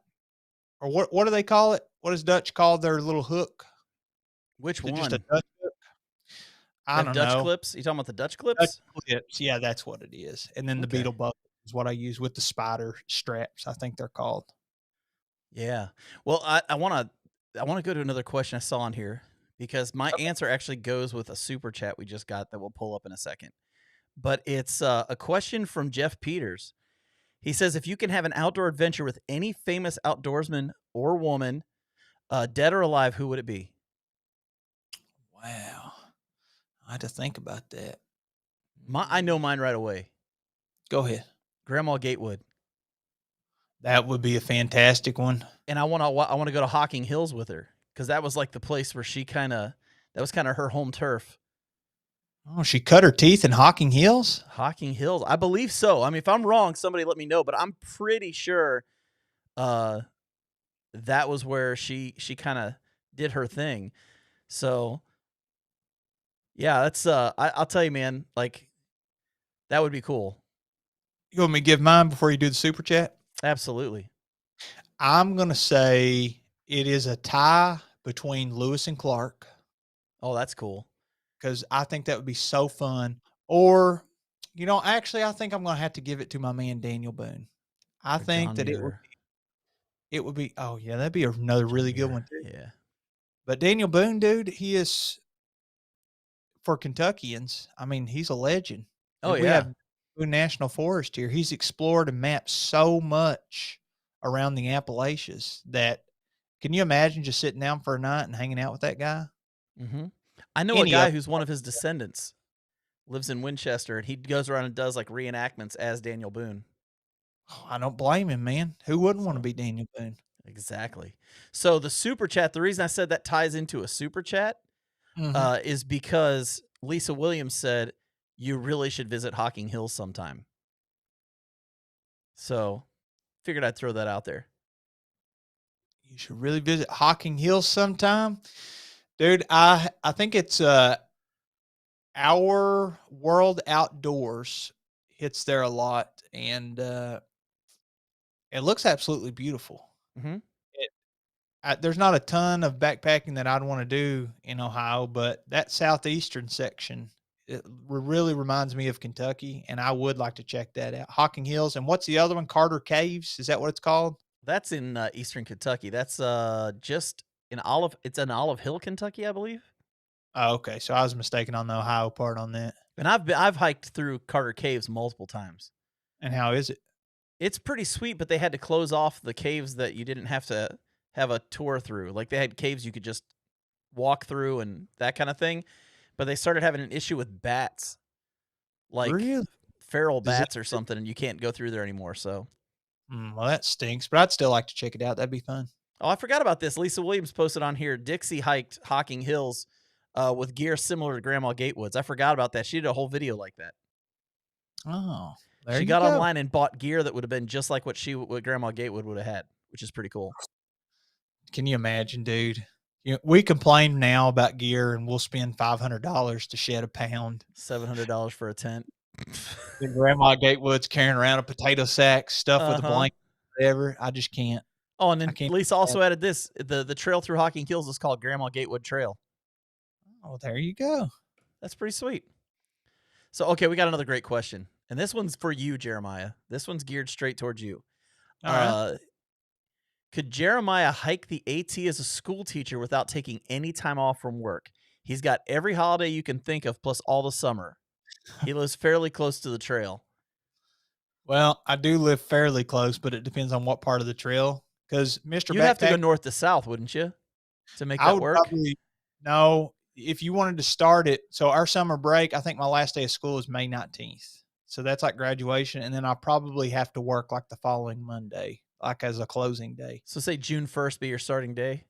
Or what do they call it? What does Dutch call their little hook? Which Is it just a one? Dutch hook? They I have don't Dutch know. clips? You talking about the Dutch Dutch clips? clips. Yeah, that's what it is. And then the Okay. beetle buckle is what I use with the spider straps, I think they're called. Yeah. Well, I wanna go to another question I saw on here because my Okay. answer actually goes with a super chat we just got that we'll pull up in a second. But it's a question from Jeff Peters. He says, if you can have an outdoor adventure with any famous outdoorsman or woman, dead or alive, who would it be? Wow. I had to think about that. I know Mm, mine right away. Go ahead. Grandma Gatewood. That would be a fantastic one. And I wanna go to Hocking Hills with her because that was like the place where that was kind of her home turf. Oh, she cut her teeth in Hocking Hills? Hocking Hills, I believe so. I mean, if I'm wrong, somebody let me know, but I'm pretty sure uh, that was where she kind of did her thing. So yeah, that's I'll tell you, man, like that would be cool. You want me to give mine before you do the super chat? Absolutely. I'm gonna say it is a tie between Lewis and Clark Oh, that's cool. because I think that would be so fun. Or Actually, I think I'm gonna have to give it to my man Daniel Boone. I Or think John that Muir. it would be oh yeah, that'd be another John really good Muir. one too. Yeah. But Daniel Boone, dude, he is for Kentuckians. I mean, he's a legend. Oh We yeah. have Boone National Forest here. He's explored and mapped so much around the Appalachians that can you imagine just sitting down for a night and hanging out with that guy? hmm I know a Any guy of who's one of his descendants lives in Winchester, and he goes around and does like reenactments as Daniel Boone. I don't blame him, man. Who wouldn't want to So be Daniel Boone? exactly. So the super chat. The reason I said that ties into a super chat Mhm. is because Lisa Williams said you really should visit Hocking Hills sometime. So figured I'd throw that out there. You should really visit Hocking Hills sometime. Dude, I think it's Our World Outdoors hits there a lot, and it looks absolutely beautiful. hmm It there's not a ton of backpacking that I'd wanna do in Ohio, but that southeastern section, it really reminds me of Kentucky, and I would like to check that out. Hocking Hills, and what's the other one? Carter Caves, is that what it's called? That's in eastern Kentucky. That's just in Olive. It's in Olive Hill, Kentucky, I believe. Oh, okay, so I was mistaken on the Ohio part on that. And I've hiked through Carter Caves multiple times. And how is it? It's pretty sweet, but they had to close off the caves that you didn't have to have a tour through. Like they had caves you could just walk through and that kind of thing. But they started having an issue with bats, like Really? feral Does it bats or something, and you can't go through there anymore. So, well, that stinks, but I'd still like to check it out, that'd be fun. oh, I forgot about this. Lisa Williams posted on here. Dixie hiked Hocking Hills with gear similar to Grandma Gatewoods. I forgot about that. She did a whole video like that. Oh, there She you got go. online and bought gear that would have been just like what Grandma Gatewood would have had, which is pretty cool. Can you imagine, dude? We complain now about gear, and we'll spend $500 to shed a pound. $700 for a tent. And Grandma Gatewood's carrying around a potato sack stuffed with a Uh-huh. blanket, whatever. I just can't. Oh, and I then can't Lisa do that. also added this. The trail through Hocking Hills is called Grandma Gatewood Trail. Oh, there you go. That's pretty sweet. So, okay, we got another great question. And this one's for you, Jeremiah. This one's geared straight towards you. All right. Uh, could Jeremiah hike the AT as a school teacher without taking any time off from work? He's got every holiday you can think of plus all the summer. He lives fairly close to the trail. Well, I do live fairly close, but it depends on what part of the trail. Because Mr. You'd have to go Backpack, north to south, wouldn't you, to make I that would work? probably no, if you wanted to start it. So our summer break, I think my last day of school is May 19th. So that's like graduation. And then I'll probably have to work like the following Monday, like as a closing day. So say June 1st be your starting day.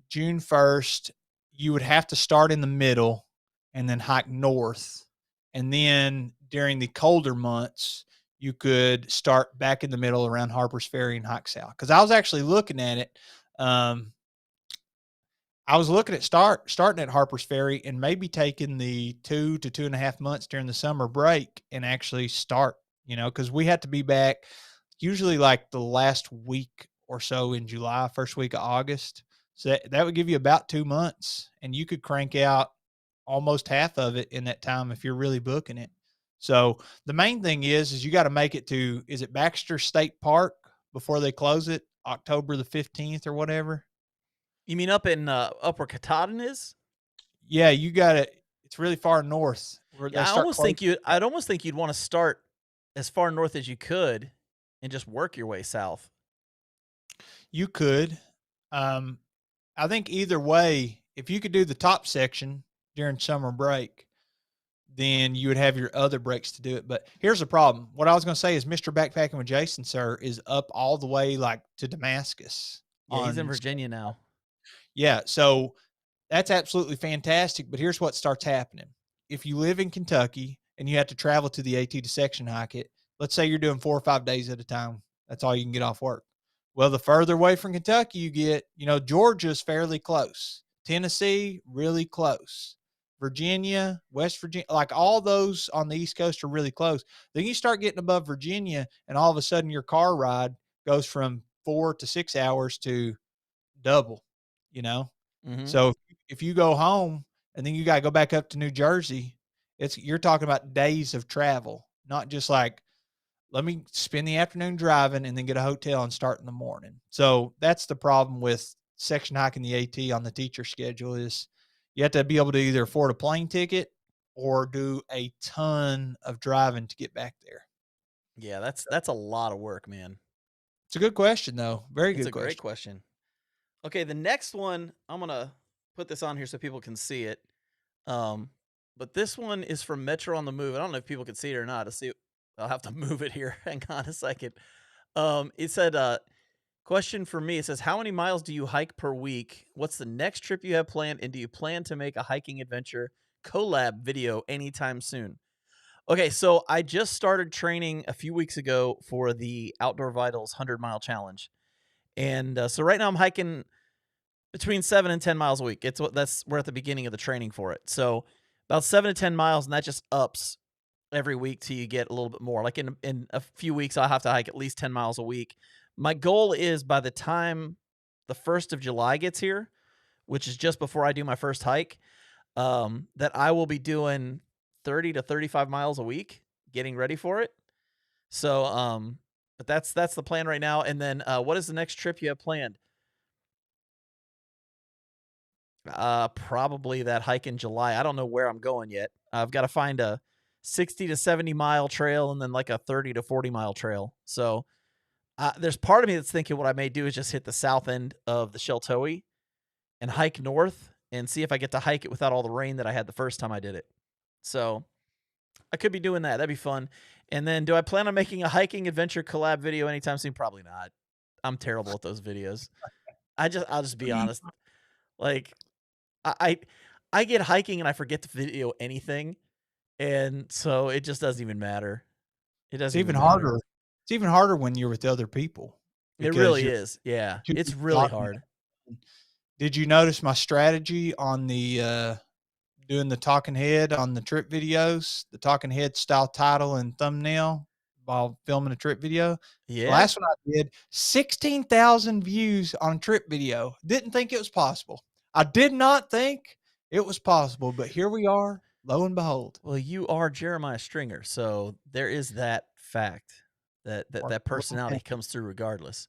June 1st, you would have to start in the middle and then hike north. And then during the colder months, you could start back in the middle around Harper's Ferry and hike south. Because I was actually looking at it. Um, I was looking at starting at Harper's Ferry and maybe taking the 2 to 2.5 months during the summer break and actually start, because we had to be back usually like the last week or so in July, first week of August. So that would give you about 2 months, and you could crank out almost half of it in that time if you're really booking it. So the main thing is you got to make it to, is it Baxter State Park before they close it, October the 15th or whatever? You mean up in up where Katahdin is? Yeah, you got it. It's really far north where Yeah, they start closing. I'd almost think you'd want to start as far north as you could and just work your way south. You could. Um, I think either way, if you could do the top section during summer break, then you would have your other breaks to do it. But here's the problem. What I was going to say is Mr. Backpacking with Jason, sir, is up all the way like to Damascus Yeah, he's in on. Virginia now. Yeah, so that's absolutely fantastic. But here's what starts happening. If you live in Kentucky and you have to travel to the AT to section hike it, let's say you're doing 4 or 5 days at a time. That's all you can get off work. Well, the further away from Kentucky you get, Georgia's fairly close. Tennessee, really close. Virginia, West Virginia, like all those on the East Coast are really close. Then you start getting above Virginia, and all of a sudden your car ride goes from 4 to 6 hours to double, you know? hmm So if you go home and then you got to go back up to New Jersey, you're talking about days of travel not just like, let me spend the afternoon driving and then get a hotel and start in the morning. So that's the problem with section hiking the AT on the teacher schedule is you have to be able to either afford a plane ticket or do a ton of driving to get back there. Yeah, that's a lot of work, man. It's a good question though. Very It's good a great question. question. Okay, the next one, I'm gonna put this on here so people can see it. Um, but this one is from Metro on the Move. I don't know if people can see it or not. I'll have to move it here. Hang on a second. It said, question for me. It says, how many miles do you hike per week? What's the next trip you have planned? And do you plan to make a hiking adventure collab video anytime soon? Okay, so I just started training a few weeks ago for the Outdoor Vitals 100-mile challenge. And so right now I'm hiking between 7 and 10 miles a week. We're at the beginning of the training for it. So about 7 to 10 miles, and that just ups every week till you get a little bit more. Like in a few weeks, I'll have to hike at least 10 miles a week. My goal is by the time the 1st of July gets here, which is just before I do my first hike, that I will be doing 30 to 35 miles a week, getting ready for it. So, but that's the plan right now. And then, what is the next trip you have planned? Probably that hike in July. I don't know where I'm going yet. I've got to find a 60 to 70 mile trail and then like a 30 to 40 mile trail. So, there's part of me that's thinking what I may do is just hit the south end of the Sheltowee and hike north and see if I get to hike it without all the rain that I had the first time I did it. So, I could be doing that. That'd be fun. And then do I plan on making a hiking adventure collab video anytime soon? Probably not. I'm terrible at those videos. I'll just be honest. Like I I I get hiking and I forget to video anything, and so it just doesn't even matter. It It's doesn't even even matter. harder. It's even harder when you're with other people It because really you're is. Yeah. too It's really talking. hard. Did you notice my strategy on the doing the talking head on the trip videos, the talking head style title and thumbnail while filming a trip video? The Yeah. last one I did, 16,000 views on a trip video. Didn't think it was possible. I did not think it was possible, but here we are, lo and behold. Well, you are Jeremiah Stringer, so there is that fact that Or that a little personality bit. comes through regardless.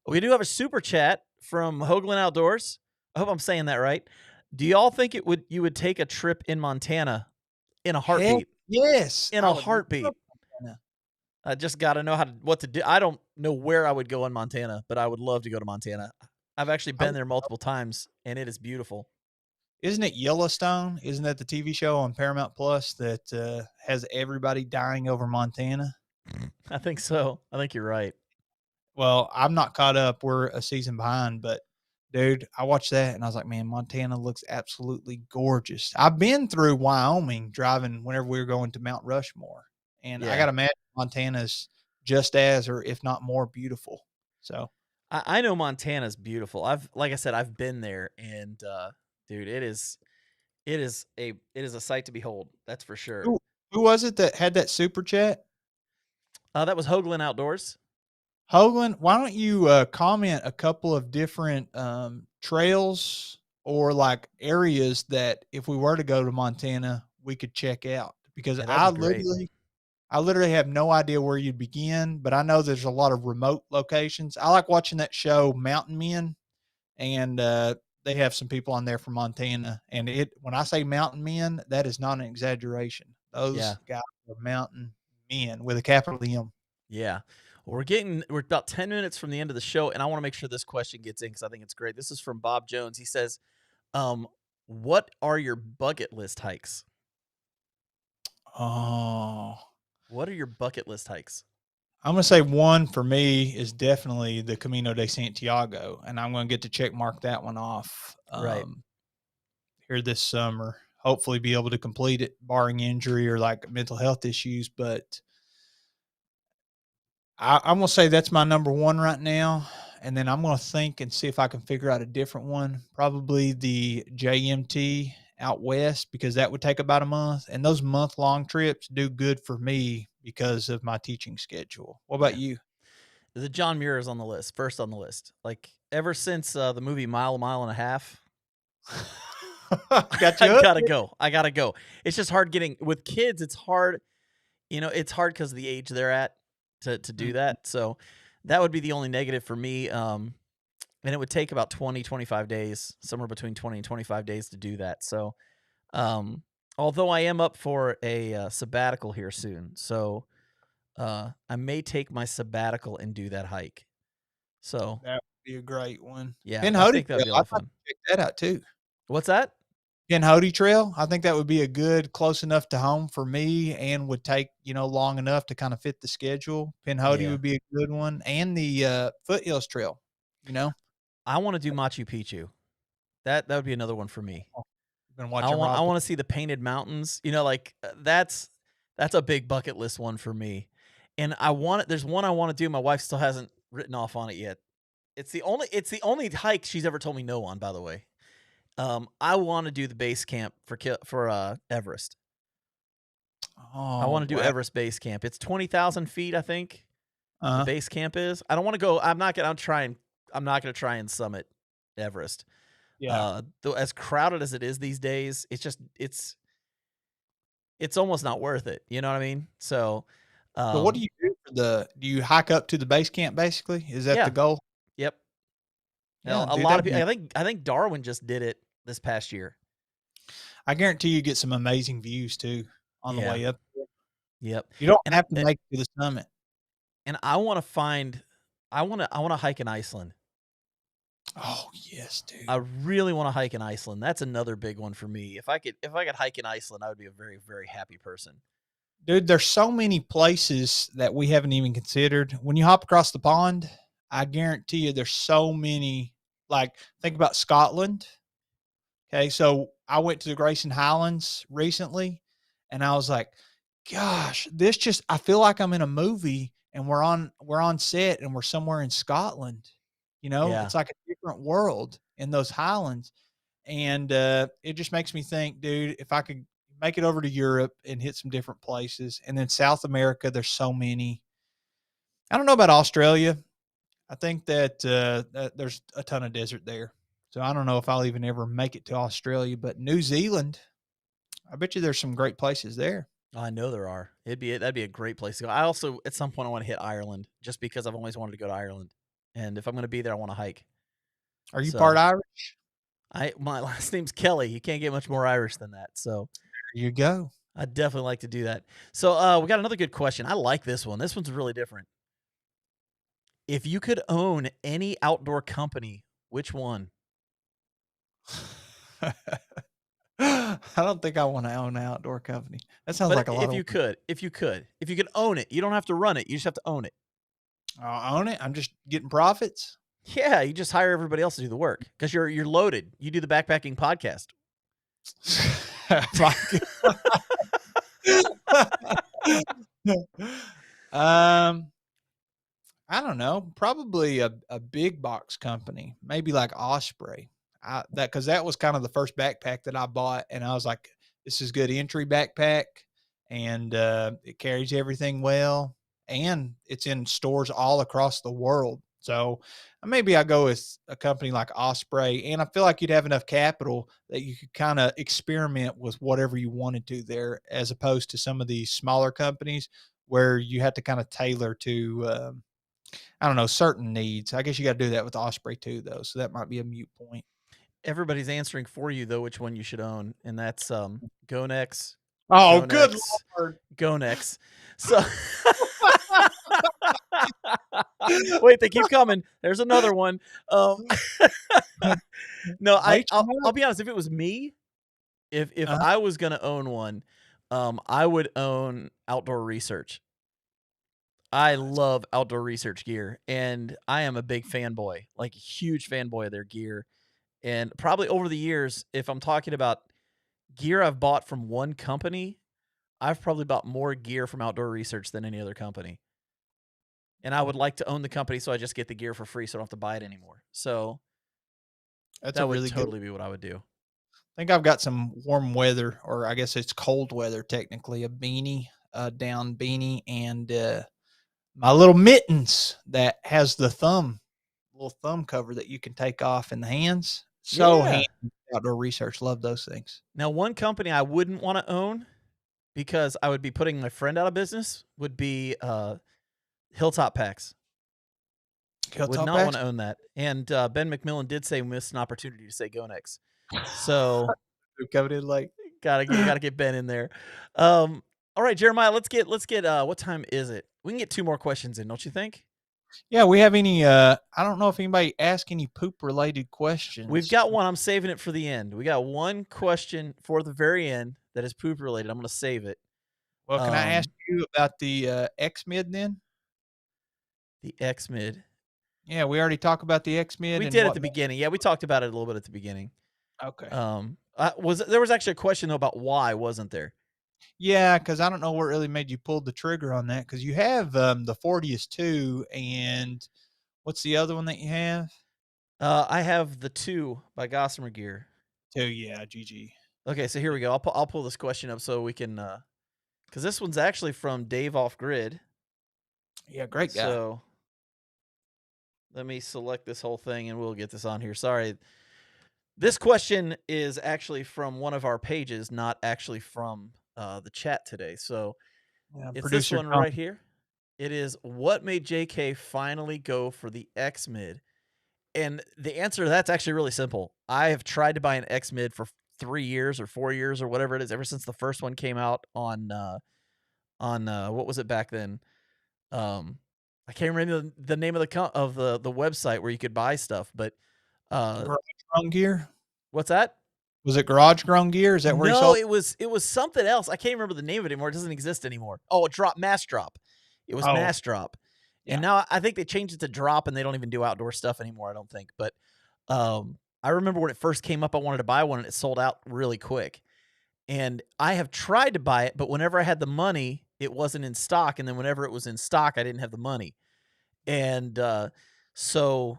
We do have a super chat from Hoagland Outdoors. I hope I'm saying that right. Do y'all think you would take a trip in Montana in a Heck heartbeat? yes. In I a would love heartbeat. Montana. I just got to know what to do. I don't know where I would go in Montana, but I would love to go to Montana. I've actually I been would there multiple times, and it is beautiful. Isn't it Yellowstone? Isn't that the TV show on Paramount Plus that, has everybody dying over Montana? I think so. I think you're right. Well, I'm not caught up. We're a season behind, but dude, I watched that and I was like, man, Montana looks absolutely gorgeous. I've been through Wyoming driving whenever we were going to Mount Rushmore, and I Yeah. gotta imagine Montana's just as, or if not more beautiful. So, I know Montana's beautiful. Like I said, I've been there, and dude, it is a sight to behold. That's for sure. who who was it that had that super chat? That was Hoagland Outdoors. Hoagland, why don't you comment a couple of different trails or like areas that if we were to go to Montana, we could check out? Because Yeah, that'd be great. I literally have no idea where you'd begin, but I know there's a lot of remote locations. I like watching that show Mountain Men, and they have some people on there from Montana. And it when I say mountain men, that is not an exaggeration. Yeah, Those guys are mountain men with a capital M. yeah. Well, we're about 10 minutes from the end of the show, and I want to make sure this question gets in because I think it's great. This is from Bob Jones. He says, Um, what are your bucket list hikes? Oh, What are your bucket list hikes? I'm gonna say one for me is definitely the Camino de Santiago, and I'm gonna get to check mark that one off Right. here this summer. Hopefully, be able to complete it, barring injury or like mental health issues. But I'm gonna say that's my number one right now, and then I'm gonna think and see if I can figure out a different one. Probably the JMT out west because that would take about a month, and those month-long trips do good for me because of my teaching schedule. What about Yeah. you? The John Muir is on the list, first on the list. Like ever since the movie Mile and a Half, Got I you hooked. gotta go. I gotta go. It's just hard getting with kids. It's hard. it's hard because of the age they're at to do Mhm. that. So that would be the only negative for me. And it would take about 20, 25 days, somewhere between 20 and 25 days to do that. So, um, although I am up for a sabbatical here soon, so I may take my sabbatical and do that hike. So, That would be a great one. yeah, I Pinhoti think that'd Trail, be a lot I'd of like fun. to check that out too. What's that? Pinhoti Trail, I think that would be a good close enough to home for me and would take, long enough to kinda fit the schedule. Pinhoti Yeah. would be a good one, and the, Foothills Trail, you know? I want to do Machu Picchu. That would be another one for me. Oh, been I watching want I Rob. want to see the painted mountains. Like that's a big bucket list one for me. And there's one I want to do. My wife still hasn't written off on it yet. It's the only hike she's ever told me no on, by the way. I want to do the base camp for Everest. I Oh, want to do wow. Everest base camp. It's 20,000 feet, I think. The Uh-huh. base camp is. I don't want to go. I'm not gonna try and summit Everest. Yeah. Though as crowded as it is these days, it's almost not worth it. You know what I mean? So, So what do um, you do do you hike up to the base camp basically? Is that the yeah, goal? yep. Yeah, A dude, lot of that'd people. be I think Darwin just did it this past year. I guarantee you get some amazing views too on the Yeah. way up. Yep. You don't And have to make it to the summit. I want to find. I want to hike in Iceland. Oh, yes, dude. I really want to hike in Iceland. That's another big one for me. If I could hike in Iceland, I would be a very, very happy person. Dude, there's so many places that we haven't even considered. When you hop across the pond, I guarantee you there's so many, like, think about Scotland. Okay, so I went to the Grayson Highlands recently, and I was like, "Gosh, this just I feel like I'm in a movie, and we're on set, and we're somewhere in Scotland." Yeah. It's like a different world in those Highlands, and it just makes me think, dude, if I could make it over to Europe and hit some different places, and then South America, there's so many. I don't know about Australia. I think that there's a ton of desert there. So I don't know if I'll even ever make it to Australia, but New Zealand, I bet you there's some great places there. I know there are. That'd be a great place to go. I also at some point I want to hit Ireland just because I've always wanted to go to Ireland. And if I'm going to be there, I want to hike. Are you part So, Irish? my last name's Kelly. You can't get much more Irish than that. So, There you go. I'd definitely like to do that. So, we got another good question. I like this one. This one's really different. If you could own any outdoor company, which one? I don't think I want to own an outdoor company. That sounds But like a lot if of you work. could, if you could own it, you don't have to run it. You just have to own it. I'll own it. I'm just getting profits. Yeah, you just hire everybody else to do the work because you're loaded. You do the backpacking podcast. My um, I don't know, probably a big box company, maybe like Osprey. Because that was kind of the first backpack that I bought, and I was like, "This is good entry backpack, and it carries everything well, and it's in stores all across the world." So maybe I go with a company like Osprey, and I feel like you'd have enough capital that you could kind of experiment with whatever you wanted to there, as opposed to some of these smaller companies where you have to kind of tailor to I don't know, certain needs. I guess you got to do that with Osprey too, though. So that might be a mute point. Everybody's answering for you though which one you should own, and that's Gonex, Oh, good Gonex, lord! Gonex. So wait, they keep coming. There's another one. Um, no, Wait your I'll mouth. be honest. If it was me, if Uh-huh. I was gonna own one, I would own Outdoor Research. I love outdoor research gear, and I am a big fanboy, like a huge fanboy of their gear. And probably over the years, if I'm talking about gear I've bought from one company, I've probably bought more gear from Outdoor Research than any other company. And I would like to own the company so I just get the gear for free so I don't have to buy it anymore. So That's a that would really good. totally be what I would do. I think I've got some warm weather, or I guess it's cold weather technically, a beanie, a down beanie, and my little mittens that has the little thumb cover that you can take off in the hands. So handy. Yeah. Outdoor research, love those things. Now, one company I wouldn't want to own because I would be putting my friend out of business, would be Hilltop Packs. Would Hilltop not want X? to own that. And Ben McMillan did say we missed an opportunity to say Go Next. So Coming in late. gotta get Ben in there. Um, all right, Jeremiah, let's get what time is it? We can get 2 more questions in, don't you think? Yeah, we have any I don't know if anybody asked any poop related We've questions. got one. I'm saving it for the end. We got one question for the very end that is poop related. I'm gonna save it. Well, can I ask Um, you about the X mid then? the X mid. Yeah, we already talked about the X mid We and did at what the beginning. Yeah, we talked about it a little bit at the beginning. okay. There was actually a question though about why, wasn't there? Yeah, because I don't know what really made you pull the trigger on that. Because you have the 40th too, and what's the other one that you have? I have the 2 by Gossamer Gear. Two, yeah, GG. Okay, so here we go. I'll pull this question up so we can because this one's actually from Dave Off Grid. Yeah, great guy. So let me select this whole thing and we'll get this on here. Sorry. This question is actually from one of our pages, not actually from the chat today. So Yeah, it's this producer one Tom. right here. It is what made JK finally go for the X mid? And the answer to that's actually really simple. I have tried to buy an X mid for 3 years or 4 years or whatever it is, ever since the first one came out on what was it back then? I can't remember the name of the website where you could buy stuff, but uh, Garage Grown Gear. what's that? Was it Garage Grown Gear? Is that where he No, sold? it was something else. I can't remember the name of it anymore. It doesn't exist anymore. Oh, Mass Drop. It was Oh, Mass Drop. And yeah. now I think they changed it to Drop and they don't even do outdoor stuff anymore, I don't think. But I remember when it first came up, I wanted to buy one and it sold out really quick. And I have tried to buy it, but whenever I had the money, it wasn't in stock. And then whenever it was in stock, I didn't have the money. And so,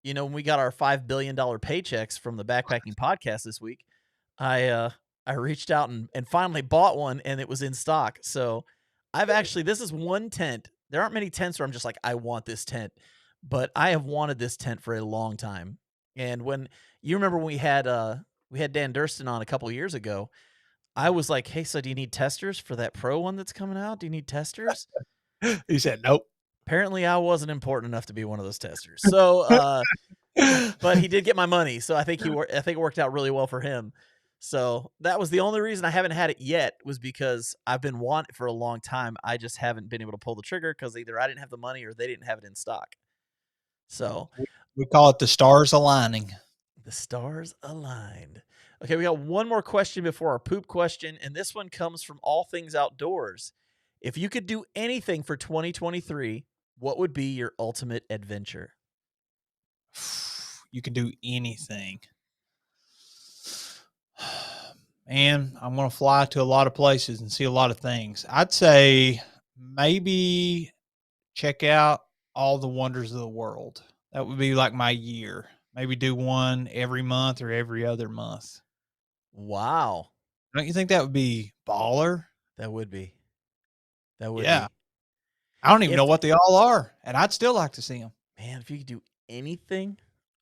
when we got our $5 billion paychecks from the backpacking podcast this week, I uh, I reached out and finally bought one, and it was in stock. So this is one tent. There aren't many tents where I'm just like, I want this tent, but I have wanted this tent for a long time. And when you remember when we had Dan Durston on a couple years ago, I was like, hey, so do you need testers for that pro one that's coming out? Do you need testers? He said nope. Apparently, I wasn't important enough to be one of those testers. So, but he did get my money, so I think it worked out really well for him. So that was the only reason I haven't had it yet, was because I've been wanting it for a long time. I just haven't been able to pull the trigger because either I didn't have the money or they didn't have it in stock. So We call it the stars aligning. the stars aligned. Okay, we got one more question before our poop question, and this one comes from All Things Outdoors. If you could do anything for 2023, what would be your ultimate adventure? You can do anything. Man, I'm going to fly to a lot of places and see a lot of things. I'd say maybe check out all the wonders of the world. That would be like my year. Maybe do one every month or every other month. Wow. Don't you think that would be baller? That would be. That would Yeah. be. I don't even If know what they all are, and I'd still like to see them. Man, if you could do anything,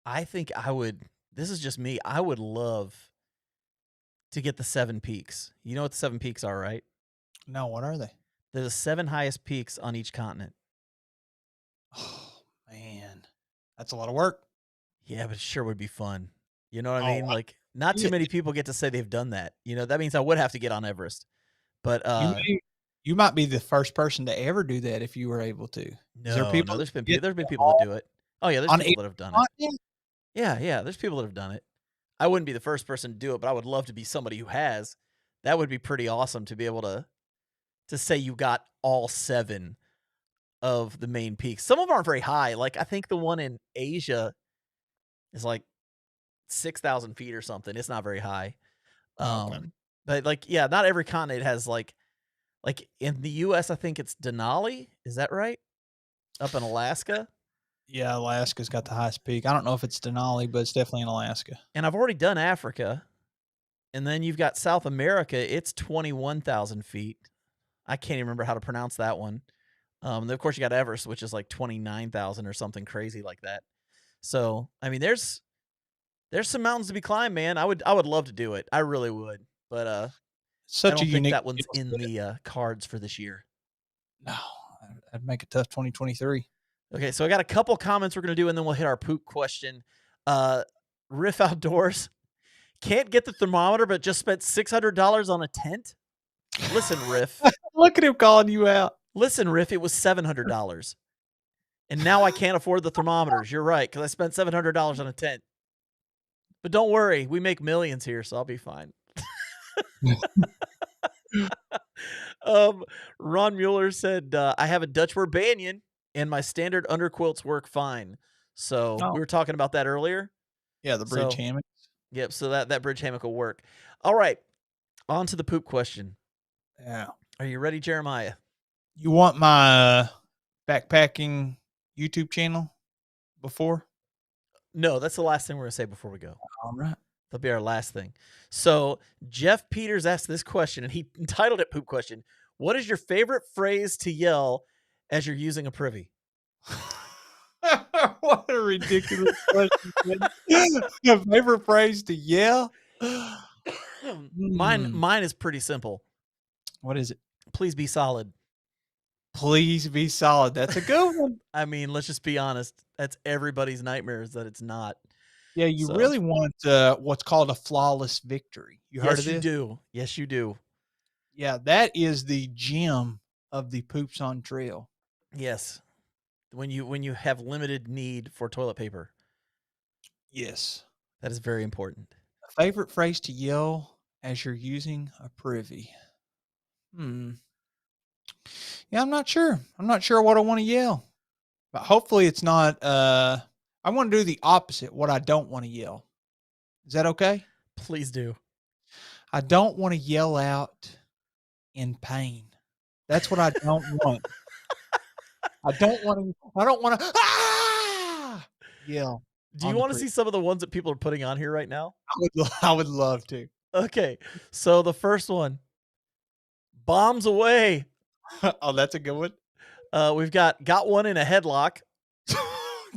I think I would. This is just me. I would love to get the 7 peaks. You know what the 7 peaks are, right? No, what are they? They're the 7 highest peaks on each continent. Oh, man. That's a lot of work. Yeah, but it sure would be fun. You know what I Oh, mean? Like, not too yeah. many people get to say they've done that. That means I would have to get on Everest. But You might be the first person to ever do that if you were able to. Is there no, people no, that there's get been people that all do it. Oh yeah, there's on people each that have done it. continent? Yeah, yeah, there's people that have done it. I wouldn't be the first person to do it, but I would love to be somebody who has. That would be pretty awesome to be able to say you got all 7 of the main peaks. Some of them aren't very high. Like, I think the one in Asia is like 6,000 feet or something. It's not very high. Oh, okay. But like, yeah, not every continent has like in the US, I think it's Denali. Is that right? Up in Alaska. Yeah, Alaska's got the highest peak. I don't know if it's Denali, but it's definitely in Alaska. And I've already done Africa. And then you've got South America. It's 21,000 feet. I can't even remember how to pronounce that one. Then of course you got Everest, which is like 29,000 or something crazy like that. So, I mean, there's some mountains to be climbed, man. I would love to do it. I really would. But I Such a don't think unique that one's skill in set. the cards for this year. No, that'd make a tough 2023. Okay, so I got a couple comments we're gonna do, and then we'll hit our poop question. Uh, Riff Outdoors can't get the thermometer, but just spent $600 on a tent. Listen, Riff. Look at him calling you out. Listen, Riff. It was $700, and now I can't afford the thermometers. You're right, because I spent $700 on a tent. But don't worry, we make millions here, so I'll be fine. Um, Ron Mueller said, I have a Dutchware Banyan, and my standard underquilts work fine. So Oh, we were talking about that earlier. yeah, the bridge So hammock. yep, so that bridge hammock will work. All right, on to the poop question. Yeah. Are you ready, Jeremiah? You want my backpacking YouTube channel before? No, that's the last thing we're gonna say before we go. All right. That'll be our last thing. So Jeff Peters asked this question, and he entitled it "Poop Question." What is your favorite phrase to yell as you're using a privy? What a ridiculous question. Your favorite phrase to yell? Mine is pretty simple. What is it? Please be solid. Please be solid. That's a good one. I mean, let's just be honest. That's everybody's nightmare is that it's not. Yeah, you So really want what's called a flawless victory. You heard yes, of you this? do. Yes, you do. Yeah, that is the gem of the poops on trail. Yes. When you have limited need for toilet paper, Yes. that is very important. A favorite phrase to yell as you're using a privy. Yeah, I'm not sure. I'm not sure what I want to yell. But hopefully it's not I want to do the opposite, what I don't want to yell. Is that okay? Please do. I don't want to yell out in pain. That's what I don't want. I don't want to yell Do you on the want to pre. see some of the ones that people are putting on here right now? I would love to. Okay. So the first one, bombs away. Oh, that's a good one. We've got one in a headlock.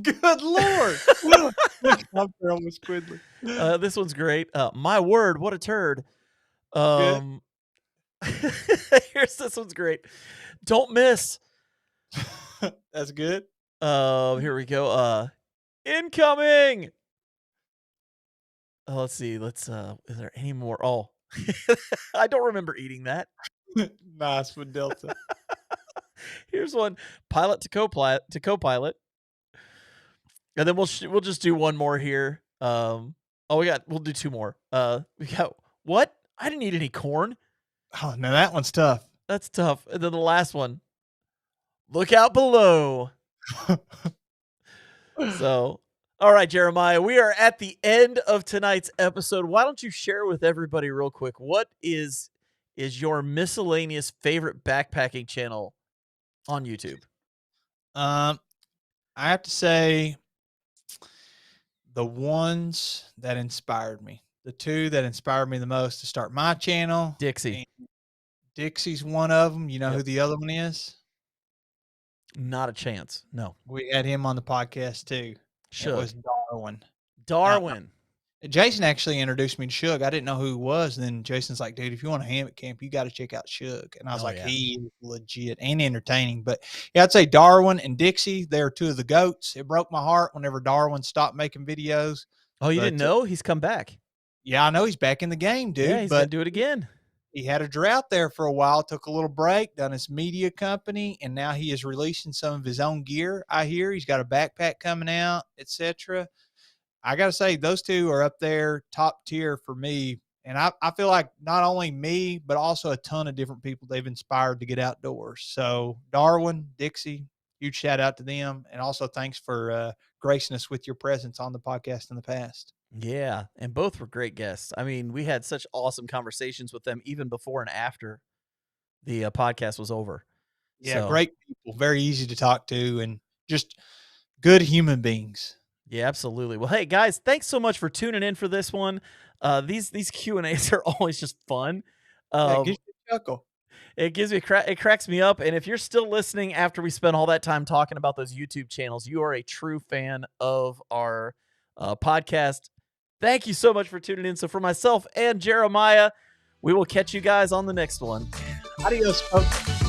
Good Lord. I'm throwing with Squidly. This one's great. My word, what a turd. Good. Here's this one's great. Don't miss. That's good. Here we go. Incoming. Let's see. Is there any more? Oh, I don't remember eating that. Nice with Delta. Here's one. Pilot to co-pilot. And then we'll just do one more here. We'll do two more. We got what? I didn't eat any corn. Oh, no, that one's tough. That's tough. And then the last one. Look out below. So, all right, Jeremiah, we are at the end of tonight's episode. Why don't you share with everybody real quick what is your miscellaneous favorite backpacking channel on YouTube? I have to say the ones that inspired me. The two that inspired me the most to start my channel. Dixie. Dixie's one of them. You know Yep. who the other one is? Not a chance. No. We had him on the podcast too. It was Darwin. Darwin. Jason actually introduced me to Shug. I didn't know who he was. And then Jason's like, dude, if you want a hammock camp, you got to check out Shug. And I was like, yeah. he is legit and entertaining. But yeah, I'd say Darwin and Dixie, they're two of the GOATs. It broke my heart whenever Darwin stopped making videos. Oh, you didn't know? He's come back. Yeah, I know he's back in the game, dude. Yeah, he's going to do it again. He had a drought there for a while, took a little break, done his media company, and now he is releasing some of his own gear. I hear he's got a backpack coming out, etc. I got to say, those two are up there top tier for me. And I feel like not only me, but also a ton of different people they've inspired to get outdoors. So Darwin, Dixie, huge shout out to them. And also thanks for gracing us with your presence on the podcast in the past. Yeah, and both were great guests. I mean, we had such awesome conversations with them even before and after the podcast was over. Yeah, So, great people, very easy to talk to, and just good human beings. yeah, absolutely. Well, hey guys, thanks so much for tuning in for this one. These Q&As are always just fun. Yeah, it gives you a chuckle. It gives me it cracks me up. And if you're still listening after we spent all that time talking about those YouTube channels, you are a true fan of our podcast. Thank you so much for tuning in. So for myself and Jeremiah, We will catch you guys on the next one. Adios, folks.